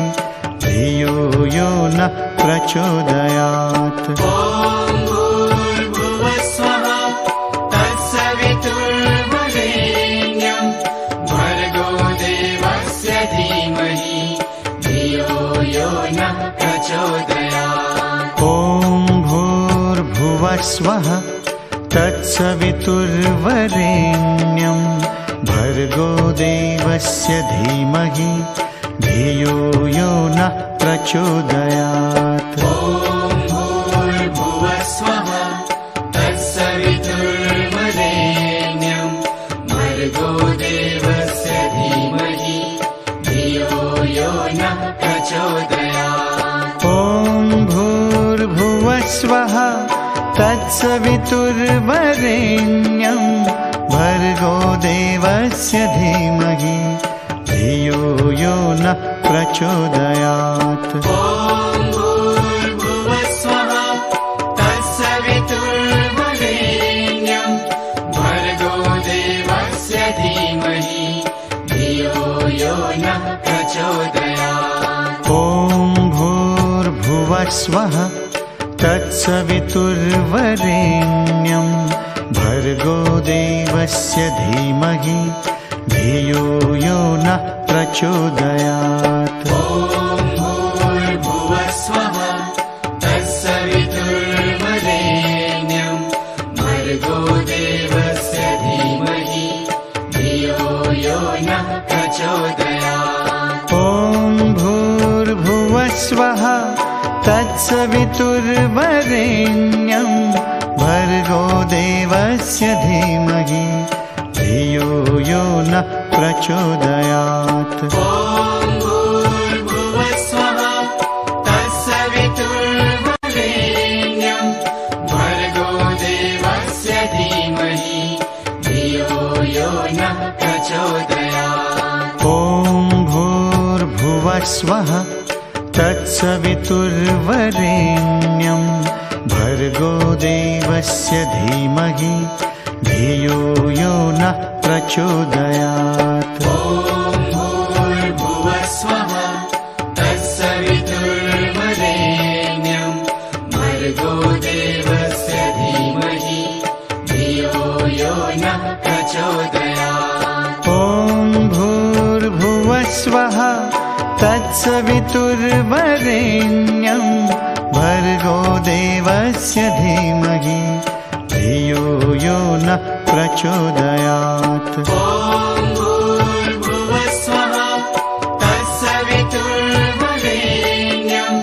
Speaker 1: धियो यो नः प्रचोदयात्।
Speaker 2: ॐ भूर्भुवस्वः तत्सवितुर्वरेण्यं भर्गो देवस्य धीमहि धियो यो नः प्रचोदयात्।
Speaker 1: ॐ भूर्भुवस्वः तत्सवितुर्वरेण्यं भर्गो देवस्य धीमहि धियो यो नः प्रचोदयात्।
Speaker 2: ॐ भूर्भुवस्वः तत्सवितुर्वरेण्यं भर्गो देवस्य धीमहि धियो यो नः प्रचोदयात्।
Speaker 1: ॐ भूर्भुवस्वः तत्सवितुर्वरेण्यं भर्गो देवस्य धीमहि धियो यो नः प्रचोदयात्।
Speaker 2: ॐ भूर्भुवस्वः तत्सवितुर्वरेण्यं भर्गो देवस्य धीमहि धियो यो नः प्रचोदयात्।
Speaker 1: ॐ भूर्भुवस्वः तत्सवितुर्वरेण्यं भर्गो देवस्य धीमहि धियो यो नः प्रचोदयात्।
Speaker 2: ॐ भूर्भुवस्वः
Speaker 1: तत्सवितुर्वरेण्यं भर्गो देवस्य धीमहि धियो यो नः प्रचोदयात्।
Speaker 2: ॐ भूर्भुवस्वः तत्सवितुर्वरेण्यं भर्गो देवस्य धीमहि धियो यो नः प्रचोदयात्।
Speaker 1: ॐ भूर्भुवस्वः तत्सवितुर्वरेण्यं भर्गो देवस्य धीमहि धियो यो नः प्रचोदयात्।
Speaker 2: ॐ भूर्भुवस्वः तत्सवितुर्वरेण्यं भर्गो देवस्य धीमहि धियो यो नः प्रचोदयात्।
Speaker 1: ॐ भूर्भुवस्वः तत्सवितुर्वरेण्यं भर्गो देवस्य धीमहि धियो यो नः प्रचोदयात्।
Speaker 2: ॐ भूर्भुवस्वः तत्सवितुर्वरेण्यं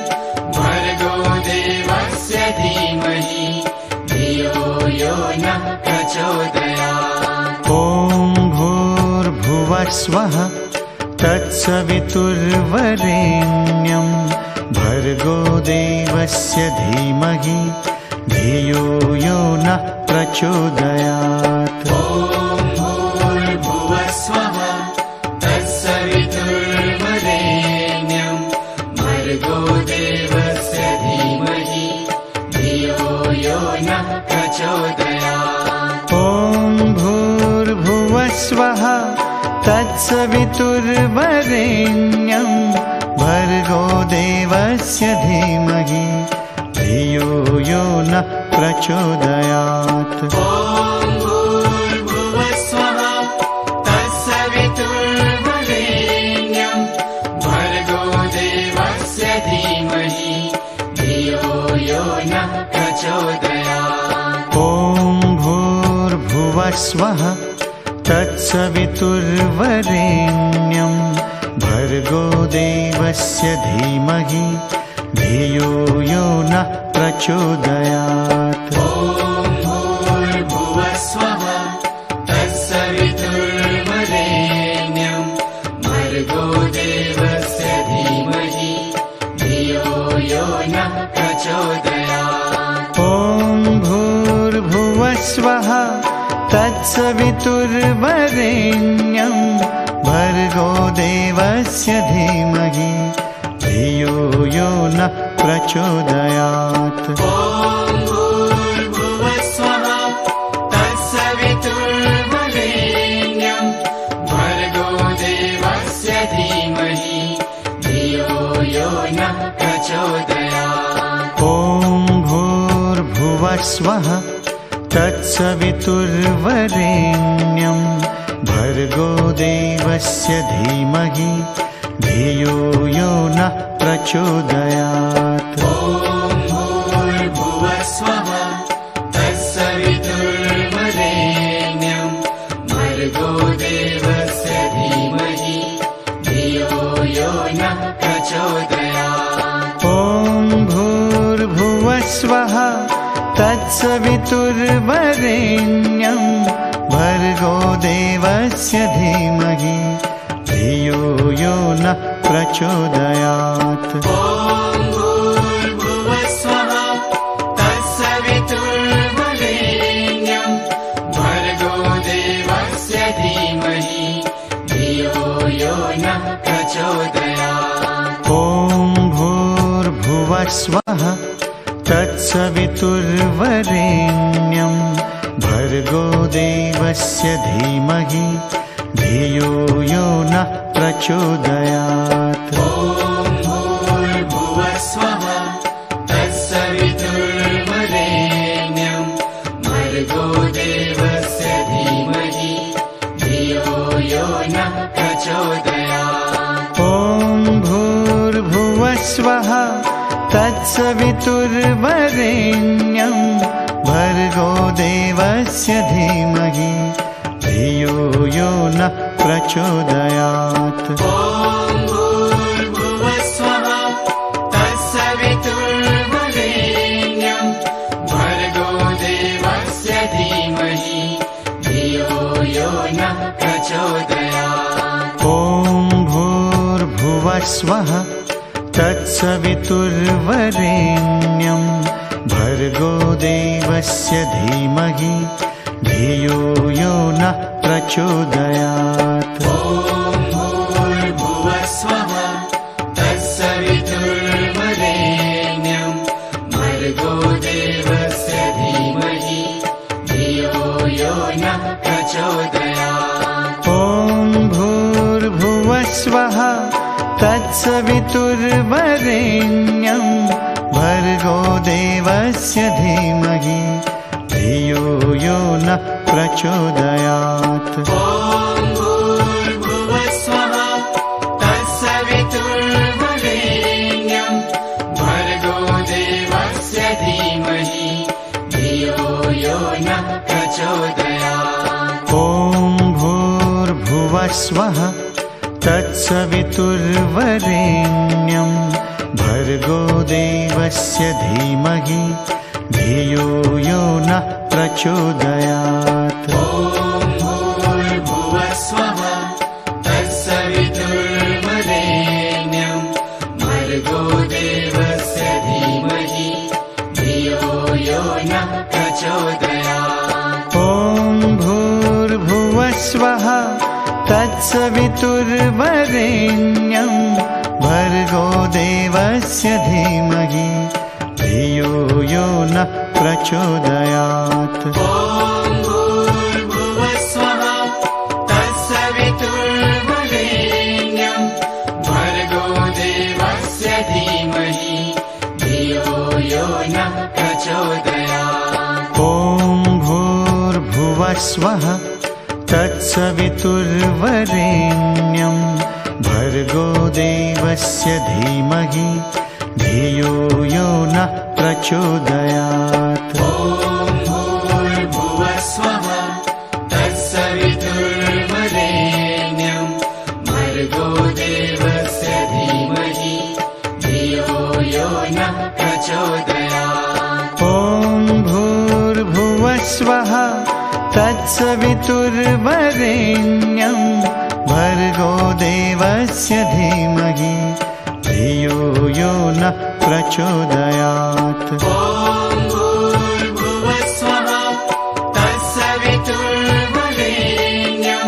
Speaker 2: भर्गो देवस्य धीमहि धियो यो नः प्रचोदयात्।
Speaker 1: ॐ भूर्भुवस्वः तत्सवितुर्वरेण्यं भर्गो देवस्य धीमहि धियो यो नः प्रचोदयात्।
Speaker 2: ॐ भूर्भुवस्वः तत्सवितुर्वरेण्यं भर्गो देवस्य धीमहि धियो यो नः प्रचोदयात्।
Speaker 1: ॐ भूर्भुवस्वः तत्सवितुर्वरेण्यं भर्गो देवस्य धीमहि धियो यो नः प्रचोदयात्।
Speaker 2: ॐ भूर्भुवस्वः तत्सवितुर्वरेण्यं भर्गो देवस्य धीमहि धियो यो नः प्रचोदयात्।
Speaker 1: ॐ भूर्भुवस्वः तत्सवितुर्वरेण्यं भर्गो देवस्य धीमहि धियो यो नः प्रचोदयात्।
Speaker 2: ॐ भूर्भुवस्वः तत्सवितुर्वरेण्यं भर्गो देवस्य धीमहि धियो यो नः प्रचोदयात्।
Speaker 1: ॐ भूर्भुवस्वः तत्सवितुर्वरेण्यं भर्गो देवस्य धीमहि धियो यो नः प्रचोदयात्।
Speaker 2: ॐ भूर्भुवस्वः तत्सवितुर्वरेण्यं भर्गो देवस्य धीमहि धियो यो नः प्रचोदयात्।
Speaker 1: ॐ भूर्भुवस्वः तत्सवितुर्वरेण्यं भर्गो देवस्य धीमहि धियो यो नः प्रचोदयात्।
Speaker 2: ॐ भूर्भुवस्वः तत्सवितुर्वरेण्यं भर्गो देवस्य धीमहि धियो यो नः प्रचोदयात्।
Speaker 1: ॐ भूर्भुवस्वः तत्सवितुर्वरेण्यं भर्गो देवस्य धीमहि धियो यो नः प्रचोदयात्।
Speaker 2: ॐ भूर्भुवस्वः तत्सवितुर्वरेण्यं भर्गो देवस्य धीमहि धियो यो नः प्रचोदयात्।
Speaker 1: ॐ भूर्भुवस्वः तत्सवितुर्वरेण्यं भर्गो देवस्य धीमहि धियो यो नः प्रचोदयात्।
Speaker 2: ॐ भूर्भुवस्वः तत्सवितुर्वरेण्यं भर्गो देवस्य धीमहि धियो यो नः प्रचोदयात्।
Speaker 1: ॐ भूर्भुवस्वः तत्सवितुर्वरेण्यं भर्गो देवस्य धीमहि धियो यो नः प्रचोदयात्।
Speaker 2: ॐ भूर्भुवस्वः तत्सवितुर्वरेण्यं
Speaker 1: तत्सवितुर्वरेण्यं भर्गो देवस्य धीमहि धियो यो नः प्रचोदयात्।
Speaker 2: ॐ भूर्भुवः स्वः तत्सवितुर्वरेण्यं भर्गो देवस्य धीमहि धियो यो नः प्रचोदयात्।
Speaker 1: ॐ भूर्भुवः स्वः तत्सवितुर्वरेण्यं भर्गो देवस्य धीमहि धियो यो नः प्रचोदयात्।
Speaker 2: ॐ भूर्भुवः स्वः तत्सवितुर्वरेण्यं भर्गो देवस्य धीमहि धियो यो नः प्रचोदयात्।
Speaker 1: ॐ भूर्भुवः स्वः तत्सवितुर्वरेण्यं भर्गो देवस्य धीमहि धियो यो नः प्रचोदयात्।
Speaker 2: ॐ भूर्भुवः स्वः तत्सवितुर्वरेण्यं भर्गो देवस्य धीमहि धियो यो नः प्रचोदयात्।
Speaker 1: ॐ भूर्भुवः स्वः तत्सवितुर्वरेण्यं भर्गो देवस्य धीमहि धियो यो नः प्रचोदयात्।
Speaker 2: ॐ भूर्भुवः स्वः तत्सवितुर्वरेण्यं भर्गो देवस्य धीमहि धियो यो नः प्रचोदयात्।
Speaker 1: ॐ भूर्भुवः स्वः तत्सवितुर्वरेण्यं भर्गो देवस्य धीमहि धियो यो नः प्रचोदयात्।
Speaker 2: ॐ भूर्भुवः स्वः तत्सवितुर्वरेण्यं भर्गो देवस्य धीमहि धियो यो नः प्रचोदयात्।
Speaker 1: ॐ भूर्भुवः स्वः तत्सवितुर्वरेण्यं भर्गो देवस्य धीमहि धियो यो नः प्रचोदयात्।
Speaker 2: ॐ भूर्भुवः स्वः तत्सवितुर्वरेण्यं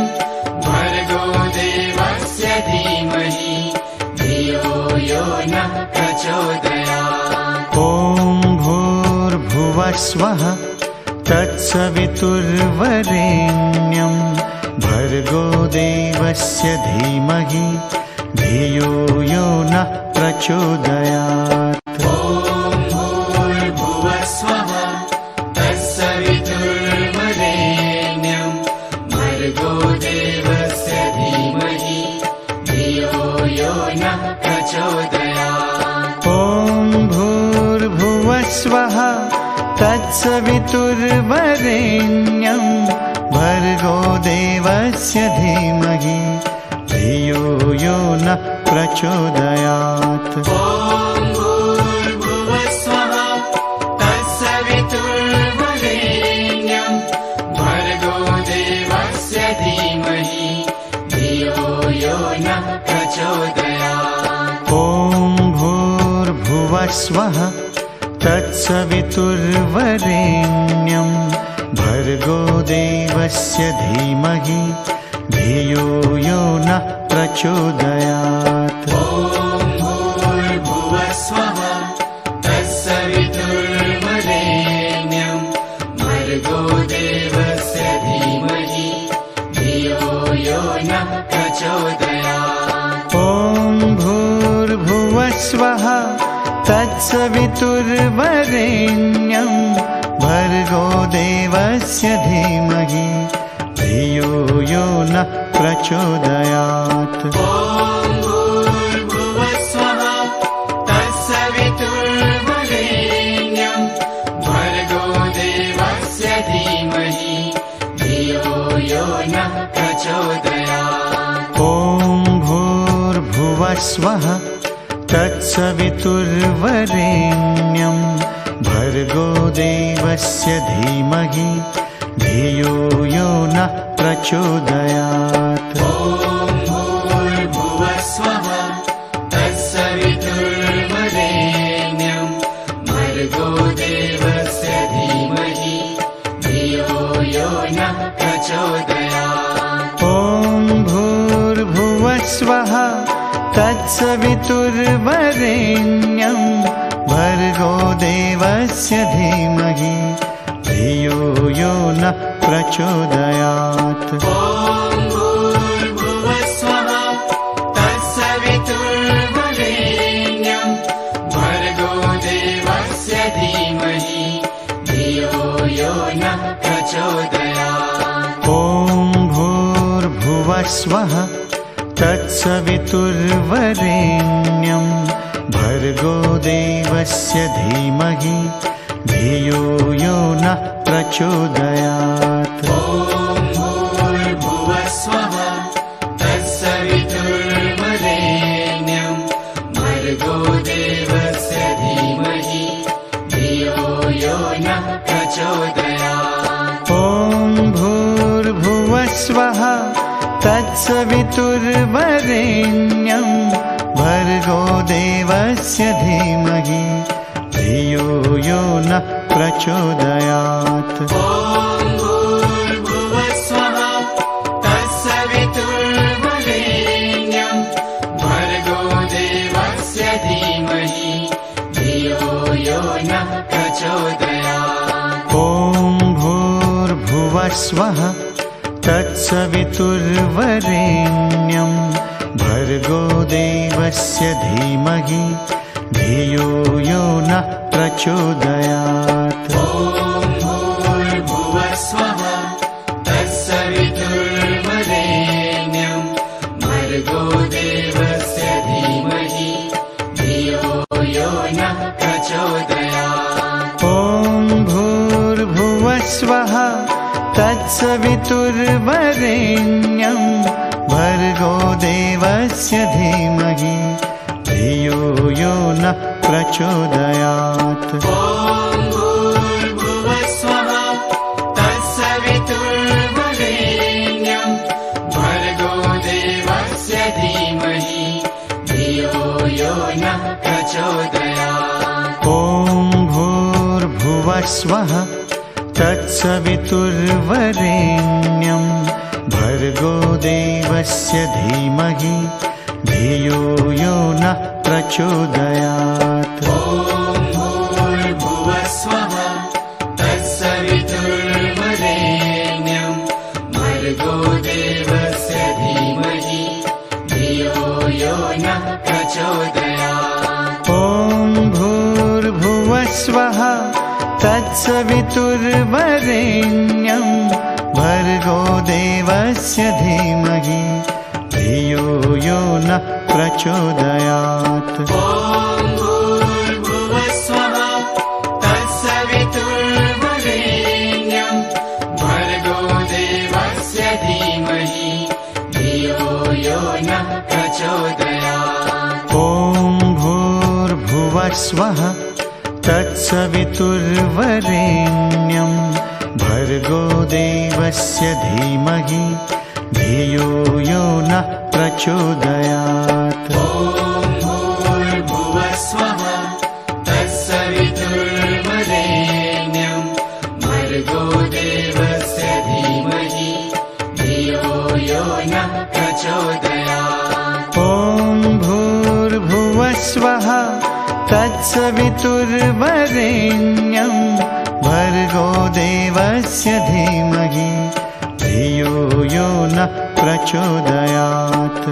Speaker 2: भर्गो देवस्य धीमहि धियो यो नः प्रचोदयात्।
Speaker 1: ॐ भूर्भुवः स्वः तत्सवितुर्वरेण्यं भर्गो देवस्य धीमहि धियो यो नः प्रचोदयात्।
Speaker 2: ॐ भूर्भुवः स्वः तत्सवितुर्वरेण्यं भर्गो देवस्य धीमहि धियो यो नः प्रचोदयात्।
Speaker 1: ॐ भूर्भुवः स्वः तत्सवितुर्वरेण्यं भर्गो देवस्य धीमहि धियो यो नः प्रचोदयात्।
Speaker 2: ॐ भूर्भुवः स्वः तत्सवितुर्वरेण्यं भर्गो देवस्य धीमहि धियो यो नः प्रचोदयात्।
Speaker 1: ॐ भूर्भुवः स्वः तत्सवितुर्वरेण्यं भर्गो देवस्य धीमहि धियो यो नः प्रचोदयात्।
Speaker 2: ॐ भूर्भुवः स्वः तत्सवितुर्वरेण्यं भर्गो देवस्य धीमहि धियो यो नः प्रचोदयात्।
Speaker 1: ॐ भूर्भुवः स्वः तत्सवितुर्वरेण्यं भर्गो देवस्य धीमहि धियो यो नः प्रचोदयात्।
Speaker 2: ॐ भूर्भुवः स्वः तत्सवितुर्वरेण्यं भर्गो देवस्य धीमहि धियो यो नः प्रचोदयात्।
Speaker 1: ॐ भूर्भुवः स्वः तत्सवितुर्वरेण्यं भर्गो देवस्य धीमहि धियो यो नः प्रचोदयात्।
Speaker 2: ॐ भूर्भुवः स्वः तत्सवितुर्वरेण्यं
Speaker 1: वरेण्यं भर्गो देवस्य धीमहि धियो यो नः प्रचोदयात्।
Speaker 2: ॐ भूर्भुवस्वः तत्सवितुर्वरेण्यं भर्गो देवस्य धीमहि धियो यो नः प्रचोदयात्।
Speaker 1: ॐ भूर्भुवस्वः तत्सवितुर्वरेण्यं भर्गो देवस्य धीमहि धियो यो नः प्रचोदयात्।
Speaker 2: ॐ भूर्भुवस्वः तत्सवितुर्वरेण्यं भर्गो देवस्य धीमहि धियो यो नः प्रचोदयात्।
Speaker 1: ॐ भूर्भुवस्वः तत्सवितुर्वरेण्यं भर्गो देवस्य धीमहि धियो यो नः प्रचोदयात्।
Speaker 2: ॐ भूर्भुवस्वः तत्सवितुर्वरेण्यं भर्गो देवस्य धीमहि धियो यो नः प्रचोदयात्।
Speaker 1: ॐ भूर्भुवस्वः तत्सवितुर्वरेण्यं भर्गो देवस्य धीमहि धियो यो नः प्रचोदयात्।
Speaker 2: ॐ भूर्भुवस्वः तत्सवितुर्वरेण्यं भर्गो देवस्य धीमहि धियो यो नः प्रचोदयात्।
Speaker 1: ॐ भूर्भुवस्वः तत्सवितुर्वरेण्यं भर्गो देवस्य धीमहि धियो यो नः प्रचोदयात्।
Speaker 2: ॐ भूर्भुवस्वः तत्सवितुर्वरेण्यं भर्गो देवस्य धीमहि धियो यो नः प्रचोदयात्।
Speaker 1: ॐ भूर्भुवस्वः तत्सवितुर्वरेण्यं भर्गो देवस्य धीमहि धियो यो नः प्रचोदयात्।
Speaker 2: ॐ भूर्भुवस्वः तत्सवितुर्वरेण्यं भर्गो देवस्य धीमहि धियो यो नः प्रचोदयात्।
Speaker 1: ॐ भूर्भुवस्वः तत्सवितुर्वरेण्यं भर्गो देवस्य धीमहि धियो यो नः प्रचोदयात्।
Speaker 2: ॐ भूर्भुवस्वः तत्सवितुर्वरेण्यं भर्गो देवस्य धीमहि धियो यो नः प्रचोदयात्।
Speaker 1: ॐ भूर्भुवस्वः तत्सवितुर्वरेण्यं भर्गो देवस्य धीमहि धियो यो नः प्रचोदयात्।
Speaker 2: ॐ भूर्भुवस्वः तत्सवितुर्वरेण्यं भर्गो देवस्य धीमहि धियो यो नः प्रचोदयात्।
Speaker 1: ॐ भूर्भुवस्वः तत्सवितुर्वरेण्यं भर्गो देवस्य धीमहि धियो यो नः प्रचोदयात्।
Speaker 2: ॐ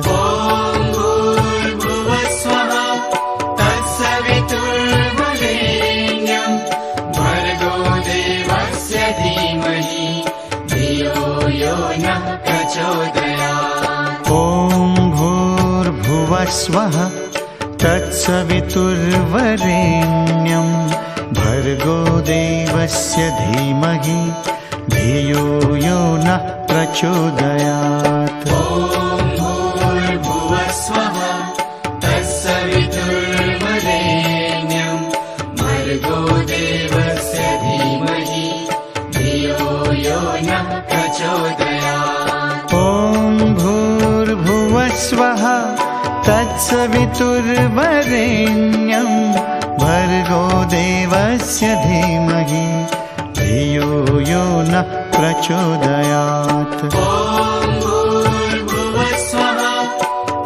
Speaker 2: भूर्भुवस्वः तत्सवितुर्वरेण्यं भर्गो देवस्य धीमहि धियो यो नः प्रचोदयात्।
Speaker 1: ॐ भूर्भुवस्वः तत्सवितुर्वरेण्यं भर्गो देवस्य धीमहि धियो यो नः प्रचोदयात्।
Speaker 2: ॐ भूर्भुवस्वः तत्सवितुर्वरेण्यं भर्गो देवस्य धीमहि धियो यो नः प्रचोदयात्।
Speaker 1: ॐ भूर्भुवस्वः तत्सवितुर्वरेण्यं भर्गो देवस्य धीमहि धियो यो नः प्रचोदयात्।
Speaker 2: ॐ भूर्भुवस्वः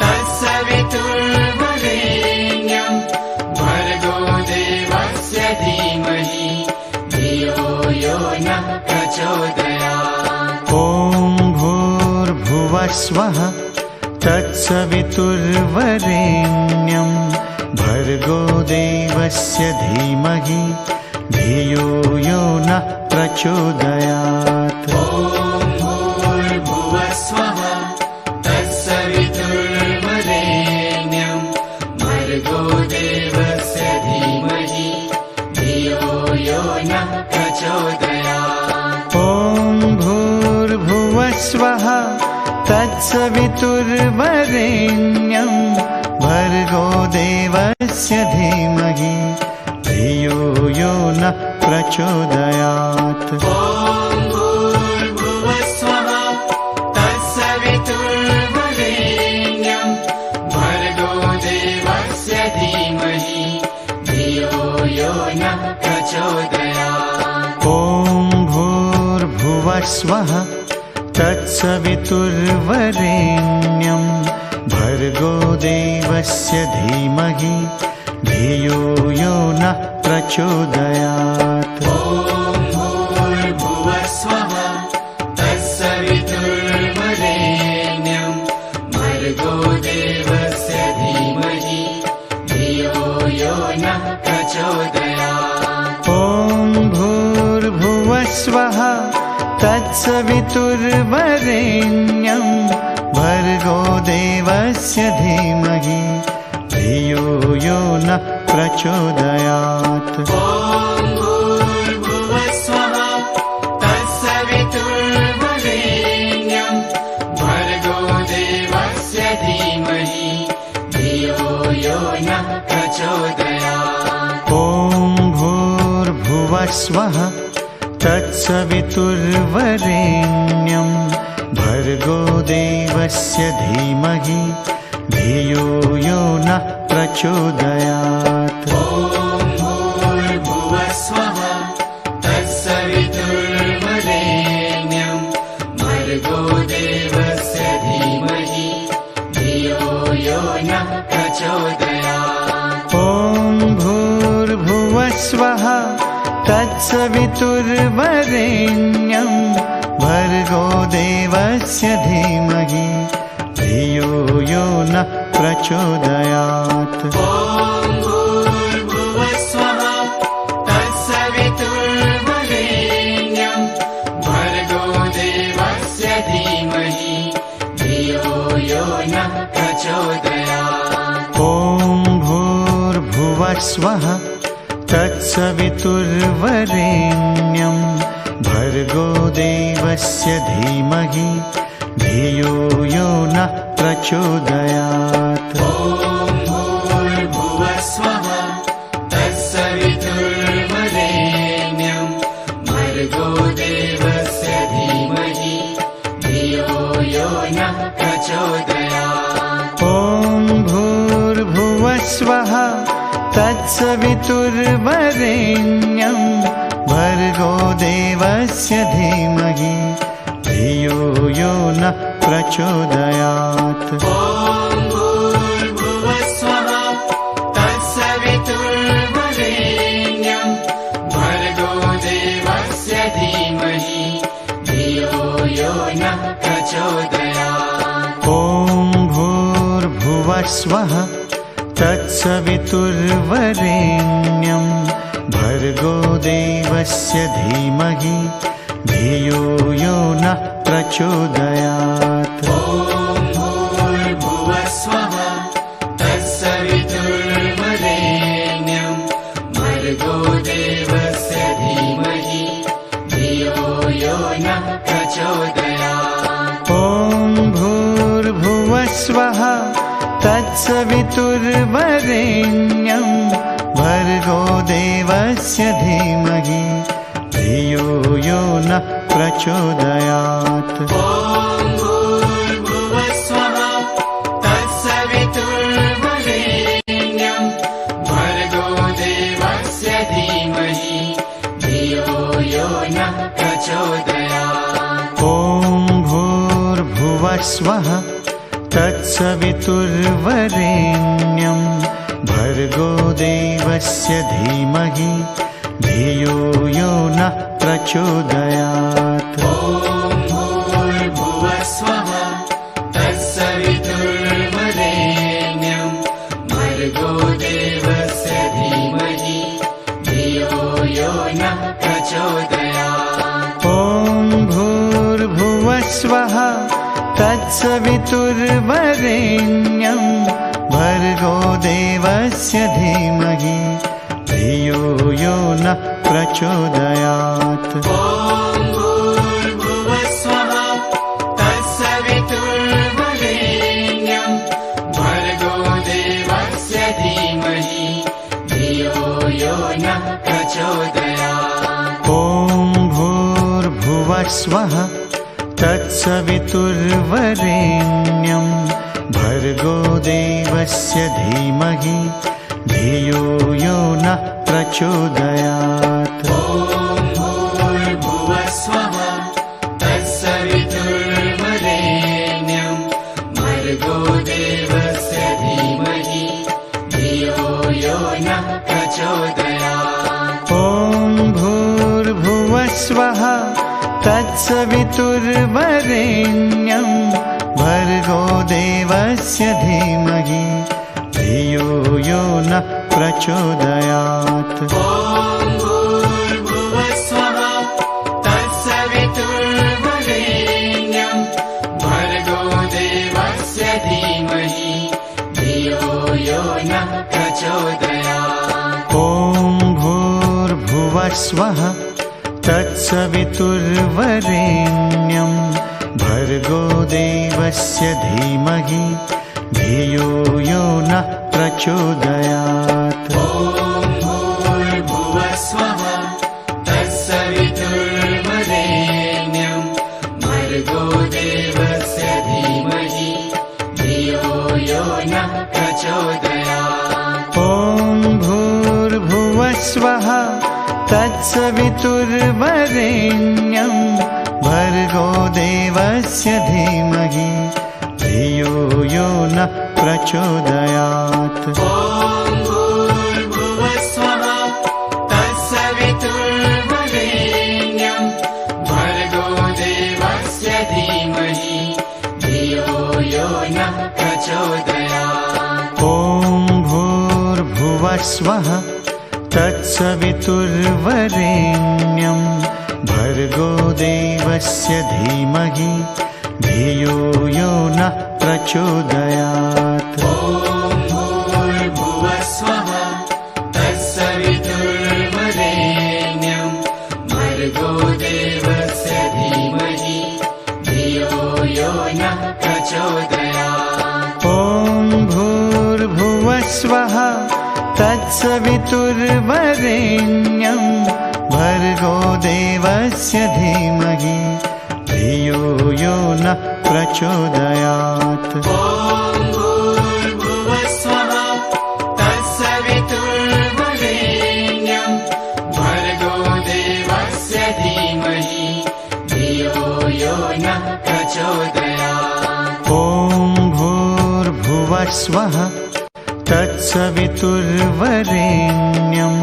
Speaker 2: तत्सवितुर्वरेण्यं
Speaker 1: स्वः तत्सवितुर्वरेण्यं भर्गो देवस्य धीमहि धियो यो नः प्रचोदयात्।
Speaker 2: ॐ भूर्भुवः स्वः तत्सवितुर्वरेण्यं भर्गो देवस्य धीमहि धियो यो नः प्रचोदयात्।
Speaker 1: ॐ भूर्भुवः स्वः तत्सवितुर्वरेण्यं भर्गो देवस्य धीमहि धियो यो नः प्रचोदयात्।
Speaker 2: ॐ भूर्भुवः स्वः तत्सवितुर्वरेण्यं भर्गो देवस्य धीमहि धियो यो नः प्रचोदयात्।
Speaker 1: ॐ भूर्भुवः स्वः तत्सवितुर्वरेण्यं भर्गो देवस्य धीमहि धियो यो नः प्रचोदयात्।
Speaker 2: ॐ भूर्भुवः स्वः तत्सवितुर्वरेण्यं भर्गो देवस्य धीमहि धियो यो नः प्रचोदयात्।
Speaker 1: ॐ भूर्भुवः स्वः तत्सवितुर्वरेण्यं भर्गो देवस्य धीमहि धियो यो नः प्रचोदयात्।
Speaker 2: ॐ भूर्भुवः स्वः तत्सवितुर्वरेण्यं भर्गो देवस्य धीमहि धियो यो नः प्रचोदयात्।
Speaker 1: ॐ भूर्भुवः स्वः तत्सवितुर्वरेण्यं भर्गो देवस्य धीमहि धियो यो नः प्रचोदयात्।
Speaker 2: ॐ भूर्भुवः स्वः तत्सवितुर्वरेण्यं भर्गो देवस्य धीमहि धियो यो नः प्रचोदयात्।
Speaker 1: ॐ भूर्भुवः स्वः तत्सवितुर्वरेण्यं भर्गो देवस्य धीमहि धियो यो नः प्रचोदयात्।
Speaker 2: ॐ भूर्भुवः स्वः तत्सवितुर्वरेण्यं भर्गो देवस्य धीमहि धियो यो नः प्रचोदयात्।
Speaker 1: ॐ भूर्भुवः स्वः तत्सवितुर्वरेण्यं भर्गो देवस्य धीमहि धियो यो नः प्रचोदयात्।
Speaker 2: ॐ भूर्भुवः स्वः तत्सवितुर्वरेण्यं भर्गो देवस्य धीमहि धियो यो नः प्रचोदयात्।
Speaker 1: ॐ भूर्भुवः स्वः तत्सवितुर्वरेण्यं भर्गो देवस्य धीमहि धियो यो नः प्रचोदयात्।
Speaker 2: ॐ भूर्भुवः स्वः तत्सवितुर्वरेण्यं भर्गो देवस्य धीमहि धियो यो नः प्रचोदयात्।
Speaker 1: ॐ भूर्भुवः स्वः तत्सवितुर्वरेण्यं भर्गो देवस्य धीमहि धियो यो नः प्रचोदयात्।
Speaker 2: ॐ भूर्भुवः स्वः तत्सवितुर्वरेण्यं भर्गो देवस्य धीमहि धियो यो नः प्रचोदयात्।
Speaker 1: ॐ भूर्भुवः स्वः तत्सवितुर्वरेण्यं भर्गो देवस्य धीमहि धियो यो नः प्रचोदयात्।
Speaker 2: ॐ भूर्भुवः स्वः तत्सवितुर्वरेण्यं भर्गो देवस्य धीमहि धियो यो नः प्रचोदयात्।
Speaker 1: ॐ भूर्भुवः स्वः तत्सवितुर्वरेण्यं भर्गो देवस्य धीमहि धियो यो नः प्रचोदयात्।
Speaker 2: ॐ भूर्भुवः स्वः
Speaker 1: वरेण्यं भर्गो देवस्य धीमहि धियो यो नः प्रचोदयात्।
Speaker 2: ॐ भूर्भुवस्वः तत्सवितुर्वरेण्यं भर्गो देवस्य धीमहि धियो यो नः प्रचोदयात्।
Speaker 1: ॐ भूर्भुवस्वः तत्सवितुर्वरेण्यं भर्गो देवस्य धीमहि धियो यो नः प्रचोदयात्।
Speaker 2: ॐ भूर्भुवस्वः तत्सवितुर्वरेण्यं भर्गो देवस्य धीमहि धियो यो नः प्रचोदयात्।
Speaker 1: ॐ भूर्भुवस्वः तत्सवितुर्वरेण्यं भर्गो देवस्य धीमहि धियो यो नः प्रचोदयात्।
Speaker 2: ॐ भूर्भुवस्वः तत्सवितुर्वरेण्यं भर्गो देवस्य धीमहि धियो यो नः प्रचोदयात्।
Speaker 1: ॐ भूर्भुवस्वः तत्सवितुर्वरेण्यं भर्गो देवस्य धीमहि धियो यो नः प्रचोदयात्।
Speaker 2: ॐ भूर्भुवस्वः तत्सवितुर्वरेण्यं भर्गो देवस्य धीमहि धियो यो नः प्रचोदयात्।
Speaker 1: ॐ भूर्भुवस्वः तत्सवितुर्वरेण्यं भर्गो देवस्य धीमहि धियो यो नः प्रचोदयात्।
Speaker 2: ॐ भूर्भुवस्वः तत्सवितुर्वरेण्यं भर्गो देवस्य धीमहि धियो यो नः प्रचोदयात्।
Speaker 1: ॐ भूर्भुवस्वः तत्सवितुर्वरेण्यं भर्गो देवस्य धीमहि धियो यो नः प्रचोदयात्।
Speaker 2: ॐ भूर्भुवस्वः तत्सवितुर्वरेण्यं भर्गो देवस्य धीमहि धियो यो नः प्रचोदयात्।
Speaker 1: ॐ भूर्भुवस्वः तत्सवितुर्वरेण्यं भर्गो देवस्य धीमहि धियो यो नः प्रचोदयात्।
Speaker 2: ॐ भूर्भुवस्वः तत्सवितुर्वरेण्यं भर्गो देवस्य धीमहि धियो यो नः प्रचोदयात्।
Speaker 1: ॐ भूर्भुवस्वः तत्सवितुर्वरेण्यं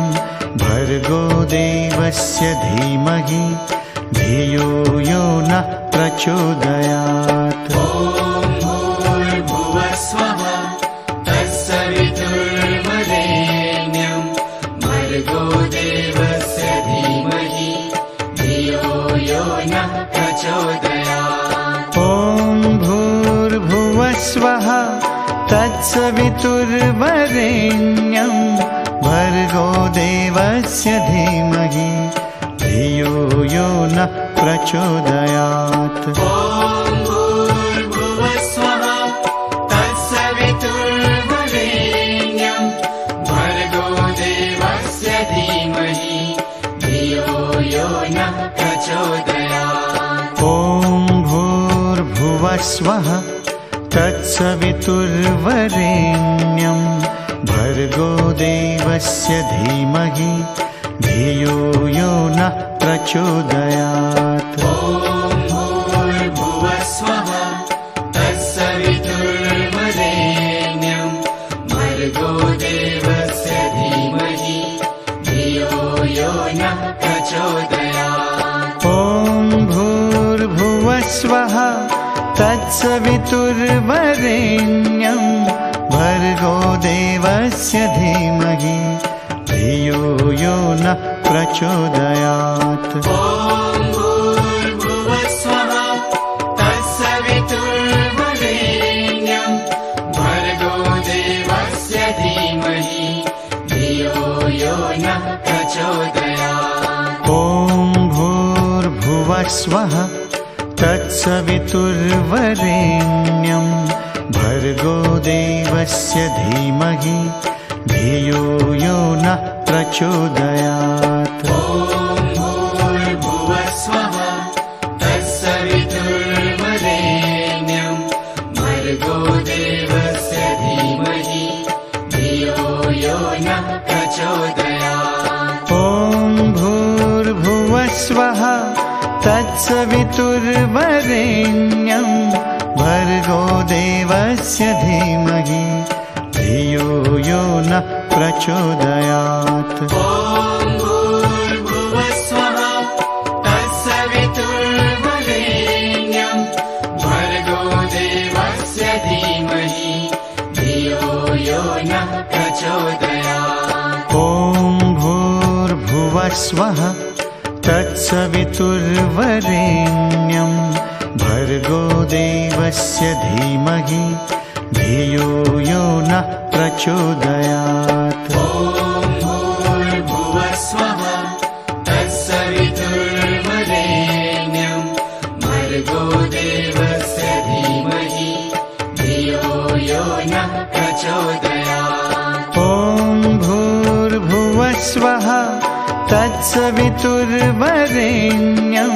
Speaker 1: भर्गो देवस्य धीमहि धियो यो नः प्रचोदयात्।
Speaker 2: ॐ भूर्भुवस्वः तत्सवितुर्वरेण्यं भर्गो देवस्य धीमहि धियो यो नः प्रचोदयात्।
Speaker 1: ॐ भूर्भुवस्वः तत्सवितुर्वरेण्यं भर्गो देवस्य धीमहि धियो यो नः प्रचोदयात्।
Speaker 2: ॐ भूर्भुवस्वः तत्सवितुर्वरेण्यं भर्गो देवस्य धीमहि धियो यो नः प्रचोदयात्।
Speaker 1: ॐ भूर्भुवस्वः तत्सवितुर्वरेण्यं भर्गो देवस्य धीमहि धियो यो नः प्रचोदयात्।
Speaker 2: ॐ भूर्भुवस्वः तत्सवितुर्वरेण्यं भर्गो देवस्य धीमहि धियो यो नः प्रचोदयात्।
Speaker 1: ॐ भूर्भुवस्वः तत्सवितुर्वरेण्यं भर्गो देवस्य धीमहि धियो यो नः प्रचोदयात्।
Speaker 2: ॐ भूर्भुवस्वः तत्सवितुर्वरेण्यं नः प्रचोदयात्।
Speaker 1: ॐ भूर्भुवस्वः तत्सवितुर्वरेण्यं भर्गो देवस्य धीमहि धियो यो नः प्रचोदयात्।
Speaker 2: ॐ भूर्भुवस्वः तत्सवितुर्वरेण्यं भर्गो देवस्य धीमहि धियो यो नः प्रचोदयात्।
Speaker 1: ॐ भूर्भुवस्वः तत्सवितुर्वरेण्यं भर्गो देवस्य धीमहि धियो यो नः प्रचोदयात्।
Speaker 2: ॐ भूर्भुवस्वः तत्सवितुर्वरेण्यं भर्गो देवस्य धीमहि धियो यो नः प्रचोदयात्।
Speaker 1: ॐ भूर्भुवस्वः तत्सवितुर्वरेण्यं भर्गो देवस्य धीमहि धियो यो नः प्रचोदयात्।
Speaker 2: ॐ भूर्भुवस्वः तत्सवितुर्वरेण्यं भर्गो देवस्य धीमहि धियो यो नः प्रचोदयात्।
Speaker 1: ॐ भूर्भुवस्वः तत्सवितुर्वरेण्यं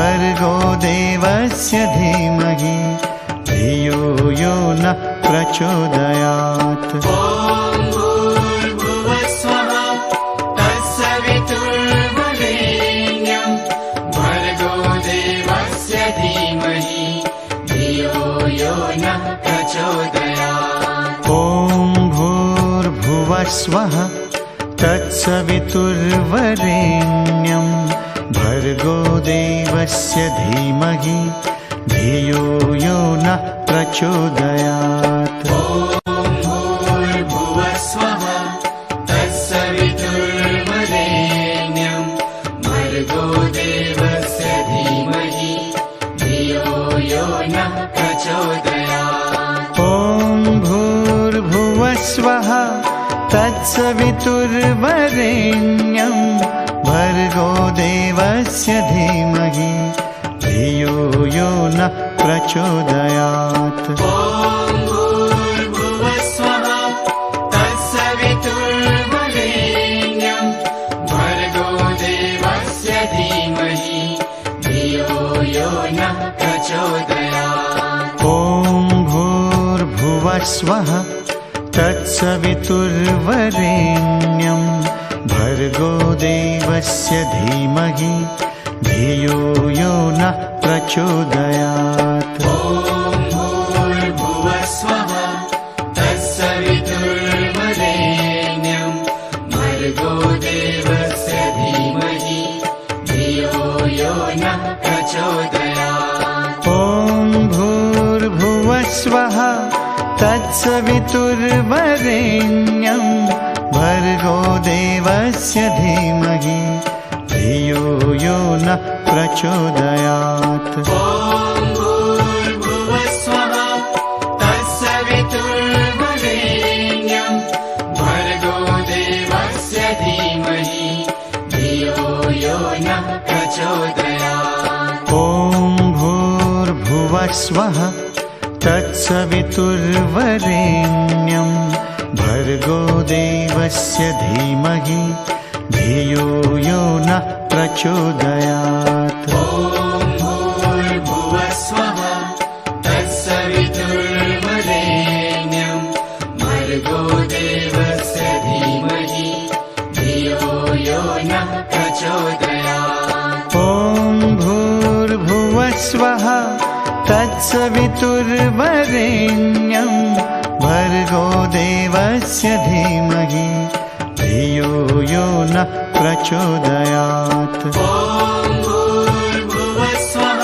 Speaker 1: भर्गो देवस्य धीमहि धियो यो नः प्रचोदयात्।
Speaker 2: ॐ भूर्भुवस्वः तत्सवितुर्वरेण्यं भर्गो देवस्य धीमहि धियो यो नः प्रचोदयात्।
Speaker 1: ॐ भूर्भुवस्वः तत्सवितुर्वरेण्यं भर्गो देवस्य धीमहि धियो यो नः प्रचोदयात्।
Speaker 2: ॐ भूर्भुवस्वः तत्सवितुर्वरेण्यं भर्गो देवस्य धीमहि धियो यो नः प्रचोदयात्।
Speaker 1: ॐ भूर्भुवस्वः तत्सवितुर्वरेण्यं भर्गो देवस्य धीमहि धियो यो नः प्रचोदयात्।
Speaker 2: ॐ भूर्भुवस्वः तत्सवितुर्वरेण्यं भर्गो देवस्य धीमहि धियो यो नः प्रचोदयात्।
Speaker 1: ॐ भूर्भुवस्वः तत्सवितुर्वरेण्यं भर्गो देवस्य धीमहि धियो यो नः प्रचोदयात्।
Speaker 2: ॐ भूर्भुवस्वः तत्सवितुर्वरेण्यं भर्गो देवस्य धीमहि धियो यो नः प्रचोदयात्।
Speaker 1: ॐ भूर्भुवस्वः तत्सवितुर्वरेण्यं भर्गो देवस्य धीमहि धियो यो नः प्रचोदयात्।
Speaker 2: ॐ भूर्भुवस्वः तत्सवितुर्वरेण्यं भर्गो देवस्य धीमहि धियो यो नः प्रचोदयात्।
Speaker 1: ॐ भूर्भुवस्वः तत्सवितुर्वरेण्यं भर्गो देवस्य धीमहि धियो यो नः प्रचोदयात्।
Speaker 2: ॐ भूर्भुवस्वः तत्सवितुर्वरेण्यं भर्गो देवस्य धीमहि धियो यो नः प्रचोदयात्।
Speaker 1: ॐ भूर्भुवस्वः तत्सवितुर्वरेण्यं भर्गो देवस्य धीमहि धियो यो नः प्रचोदयात्।
Speaker 2: ॐ भूर्भुवस्वः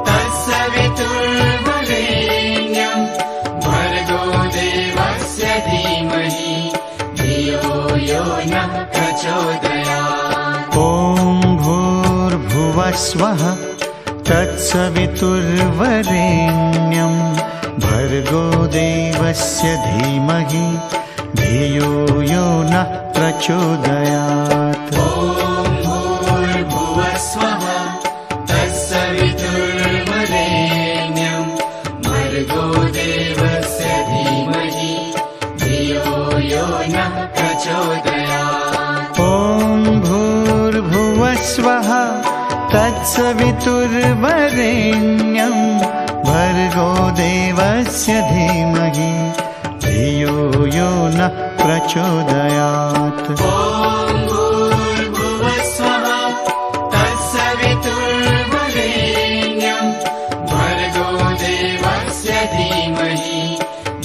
Speaker 2: तत्सवितुर्वरेण्यं भर्गो देवस्य धीमहि धियो यो नः प्रचोदयात्।
Speaker 1: ॐ भूर्भुवस्वः तत्सवितुर्वरेण्यं भर्गो देवस्य धीमहि धियो यो नः प्रचोदयात्।
Speaker 2: ॐ भूर्भुवस्वः तत्सवितुर्वरेण्यं भर्गो देवस्य धीमहि धियो यो नः प्रचोदयात्।
Speaker 1: ॐ भूर्भुवस्वः तत्सवितुर्वरेण्यं भर्गो देवस्य धीमहि धियो यो नः प्रचोदयात्।
Speaker 2: ॐ भूर्भुवस्वः तत्सवितुर्वरेण्यं भर्गो देवस्य धीमहि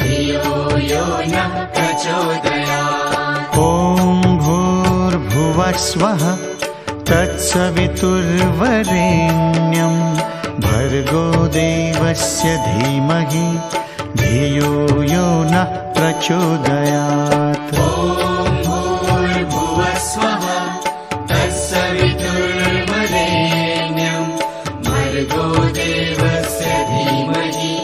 Speaker 2: धियो यो नः प्रचोदयात्।
Speaker 1: ॐ भूर्भुवस्वः तत्सवितुर्वरेण्यं भर्गो देवस्य धीमहि धियो यो नः प्रचोदयात्।
Speaker 2: ॐ भूर्भुवस्वः तत्सवितुर्वरेण्यं भर्गो देवस्य धीमहि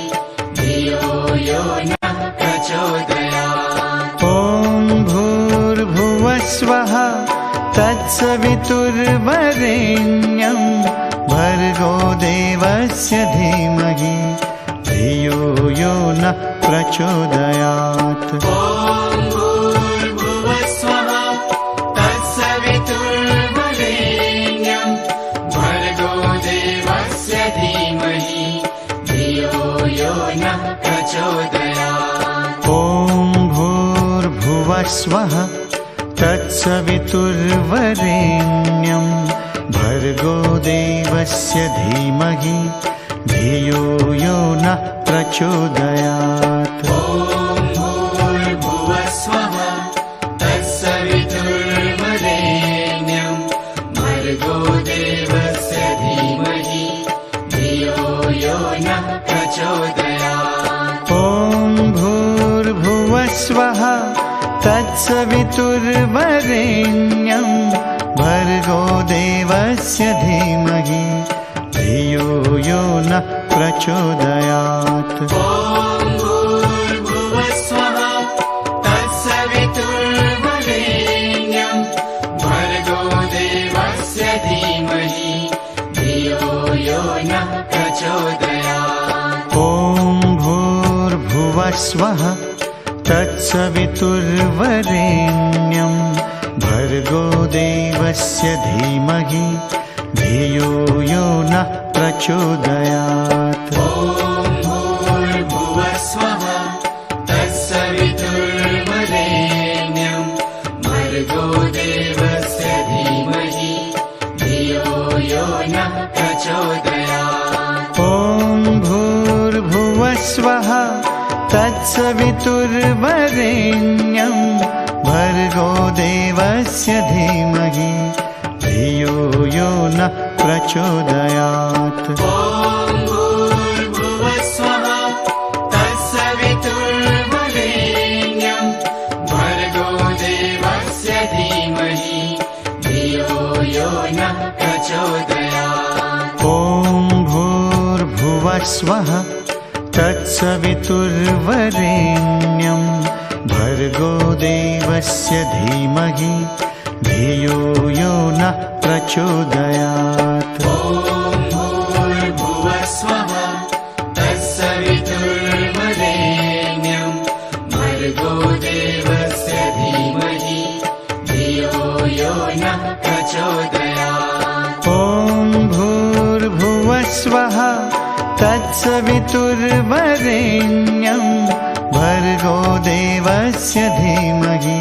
Speaker 2: धियो यो नः प्रचोदयात्।
Speaker 1: ॐ भूर्भुवस्वः तत्सवितुर्वरेण्यं भर्गो देवस्य धीमहि धियो यो नः प्रचोदयात्।
Speaker 2: ॐ भूर्भुवस्वः तत्सवितुर्वरेण्यं भर्गो देवस्य धीमहि धियो यो नः प्रचोदयात्।
Speaker 1: ॐ भूर्भुवस्वः तत्सवितुर्वरेण्यं भर्गो देवस्य धीमहि धियो यो नः प्रचोदयात्।
Speaker 2: ॐ भूर्भुवस्वः तत्सवितुर्वरेण्यं भर्गो देवस्य धीमहि धियो यो नः प्रचोदयात्।
Speaker 1: ॐ भूर्भुवस्वः तत्सवितुर्वरेण्यं भर्गो देवस्य धीमहि धियो यो नः प्रचोदयात्।
Speaker 2: ॐ भूर्भुवस्वः तत्सवितुर्वरेण्यं भर्गो देवस्य धीमहि धियो यो नः प्रचोदयात्।
Speaker 1: ॐ भूर्भुवस्वः तत्सवितुर्वरेण्यं भर्गो देवस्य धीमहि धियो यो नः प्रचोदयात्।
Speaker 2: ॐ भूर्भुवस्वः तत्सवितुर्वरेण्यं भर्गो देवस्य धीमहि धियो यो नः प्रचोदयात्।
Speaker 1: ॐ भूर्भुवस्वः तत्सवितुर्वरेण्यं भर्गो देवस्य धीमहि धियो यो नः प्रचोदयात्।
Speaker 2: ॐ भूर्भुवस्वः तत्सवितुर्वरेण्यं भर्गो देवस्य धीमहि धियो यो नः प्रचोदयात्।
Speaker 1: ॐ भूर्भुवस्वः तत्सवितुर्वरेण्यं भर्गो देवस्य धीमहि धियो यो नः प्रचोदयात्।
Speaker 2: ॐ भूर्भुवस्वः तत्सवितुर्वरेण्यं भर्गो देवस्य धीमहि धियो यो नः प्रचोदयात्।
Speaker 1: ॐ भूर्भुवस्वः तत्सवितुर्वरेण्यं भर्गो देवस्य धीमहि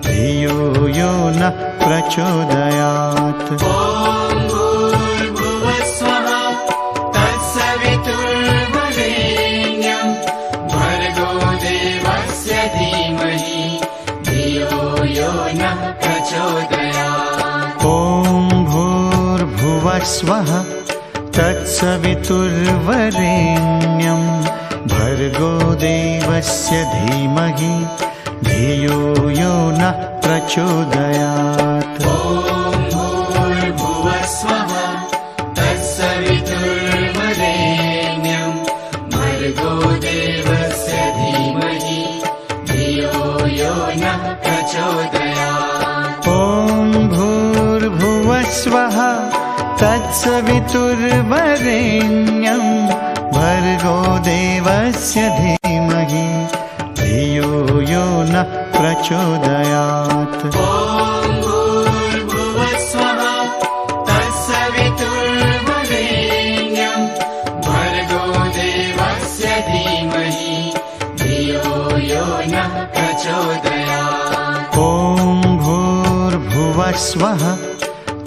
Speaker 1: धियो यो नः प्रचोदयात्।
Speaker 2: ॐ भूर्भुवस्वः तत्सवितुर्वरेण्यं भर्गो देवस्य धीमहि धियो यो नः प्रचोदयात्।
Speaker 1: ॐ भूर्भुवस्वः तत्सवितुर्वरेण्यं भर्गो देवस्य धीमहि धियो यो नः प्रचोदयात्।
Speaker 2: ॐ भूर्भुवस्वः तत्सवितुर्वरेण्यं भर्गो देवस्य धीमहि धियो यो नः प्रचोदयात्।
Speaker 1: भूर्भुवस्वः तत्सवितुर्वरेण्यं भर्गो देवस्य धीमहि धियो यो नः प्रचोदयात्।
Speaker 2: ॐ भूर्भुवस्वः तत्सवितुर्वरेण्यं भर्गो देवस्य धीमहि धियो यो नः प्रचोदयात्।
Speaker 1: ॐ भूर्भुवस्वः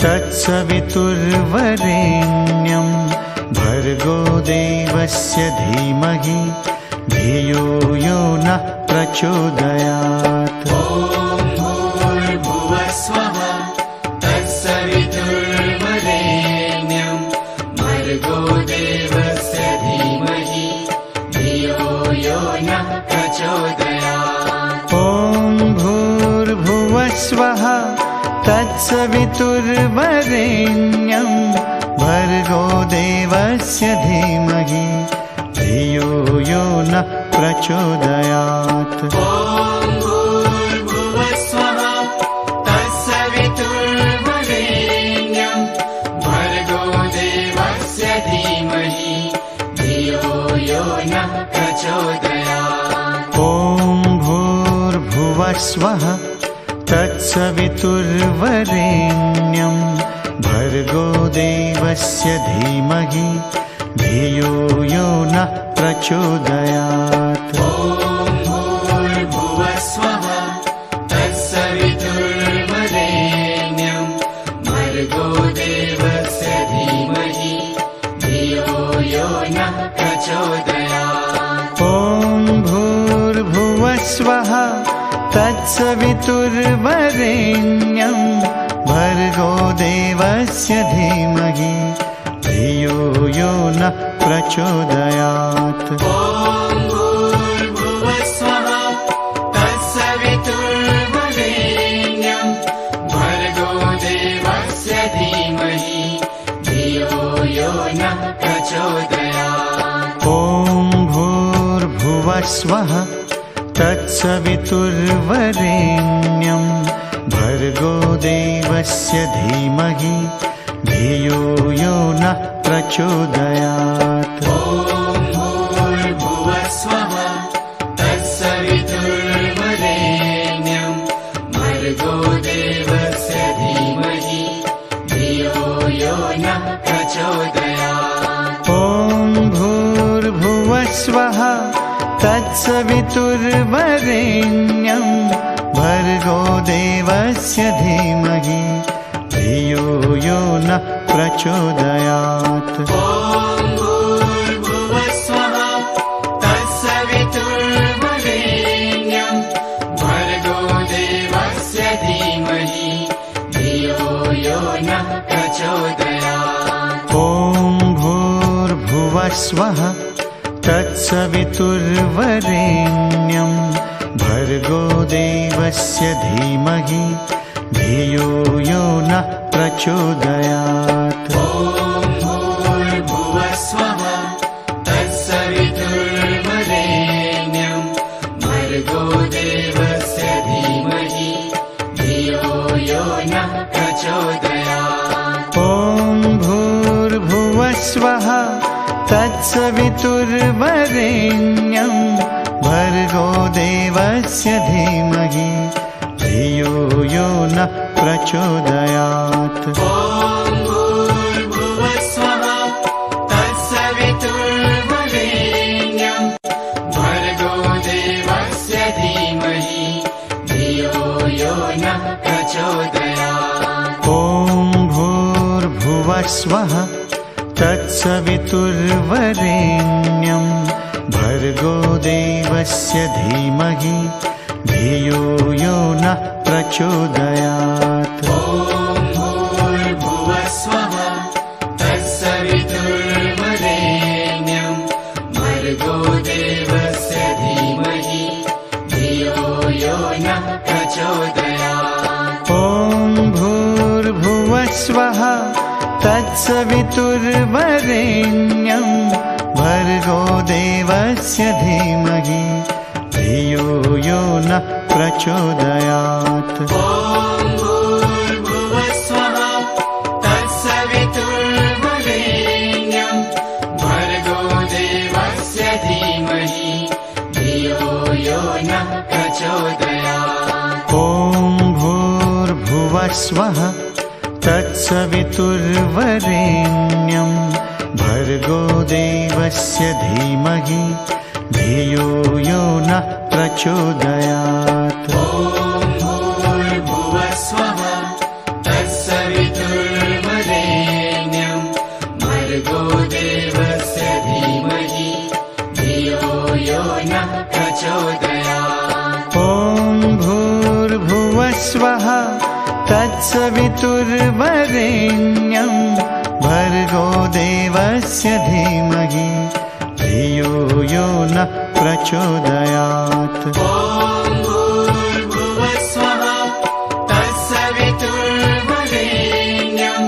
Speaker 1: तत्सवितुर्वरेण्यं भर्गो देवस्य धीमहि धियो यो नः प्रचोदयात्।
Speaker 2: ॐ भूर्भुवस्वः तत्सवितुर्वरेण्यं भर्गो देवस्य धीमहि धियो यो नः प्रचोदयात्।
Speaker 1: ॐ भूर्भुवस्वः तत्सवितुर्वरेण्यं भर्गो देवस्य धीमहि धियो यो नः प्रचोदयात्।
Speaker 2: ॐ भूर्भुवस्वः तत्सवितुर्वरेण्यं भर्गो देवस्य धीमहि धियो यो नः प्रचोदयात्।
Speaker 1: ॐ भूर्भुवस्वः तत्सवितुर्वरेण्यं भर्गो देवस्य धीमहि धियो यो नः प्रचोदयात्।
Speaker 2: ॐ भूर्भुवस्वः तत्सवितुर्वरेण्यं भर्गो देवस्य धीमहि धियो यो नः प्रचोदयात्।
Speaker 1: ॐ भूर्भुवस्वः तत्सवितुर्वरेण्यं भर्गो देवस्य धीमहि धियो यो नः प्रचोदयात्।
Speaker 2: ॐ भूर्भुवस्वः तत्सवितुर्वरेण्यं भर्गो देवस्य धीमहि धियो यो नः प्रचोदयात्।
Speaker 1: ॐ भूर्भुवस्वः तत्सवितुर्वरेण्यं भर्गो देवस्य धीमहि धियो यो नः प्रचोदयात्।
Speaker 2: ॐ भूर्भुवस्वः तत्सवितुर्वरेण्यं भर्गो देवस्य धीमहि धियो यो नः प्रचोदयात्।
Speaker 1: ॐ भूर्भुवस्वः तत्सवितुर्वरेण्यं भर्गो देवस्य धीमहि धियो यो नः प्रचोदयात्।
Speaker 2: ॐ भूर्भुवस्वः तत्सवितुर्वरेण्यं भर्गो देवस्य धीमहि धियो यो नः प्रचोदयात्।
Speaker 1: ॐ भूर्भुवस्वः तत्सवितुर्वरेण्यं भर्गो देवस्य धीमहि धियो यो नः प्रचोदयात्।
Speaker 2: ॐ भूर्भुवस्वः तत्सवितुर्वरेण्यं भर्गो देवस्य धीमहि धियो यो नः प्रचोदयात्।
Speaker 1: ॐ भूर्भुवस्वः तत्सवितुर्वरेण्यं भर्गो देवस्य धीमहि धियो यो नः प्रचोदयात्।
Speaker 2: ॐ भूर्भुवस्वः तत्सवितुर्वरेण्यं भर्गो देवस्य धीमहि धियो यो नः प्रचोदयात्।
Speaker 1: ॐ भूर्भुवस्वः तत्सवितुर्वरेण्यं भर्गो देवस्य धीमहि धियो यो नः प्रचोदयात्।
Speaker 2: ॐ भूर्भुवस्वः तत्सवितुर्वरेण्यं भर्गो देवस्य धीमहि धियो यो नः प्रचोदयात्।
Speaker 1: ॐ भूर्भुवस्वः तत्सवितुर्वरेण्यं भर्गो देवस्य धीमहि धियो यो नः प्रचोदयात्।
Speaker 2: ॐ भूर्भुवस्वः
Speaker 1: भूर्भुवस्वः तत्सवितुर्वरेण्यं भर्गो देवस्य धीमहि धियो यो नः प्रचोदयात्।
Speaker 2: ॐ भूर्भुवस्वः तत्सवितुर्वरेण्यं भर्गो देवस्य धीमहि धियो यो नः प्रचोदयात्।
Speaker 1: ॐ भूर्भुवस्वः तत्सवितुर्वरेण्यं भर्गो देवस्य धीमहि धियो यो नः प्रचोदयात्।
Speaker 2: ॐ भूर्भुवस्वः तत्सवितुर्वरेण्यं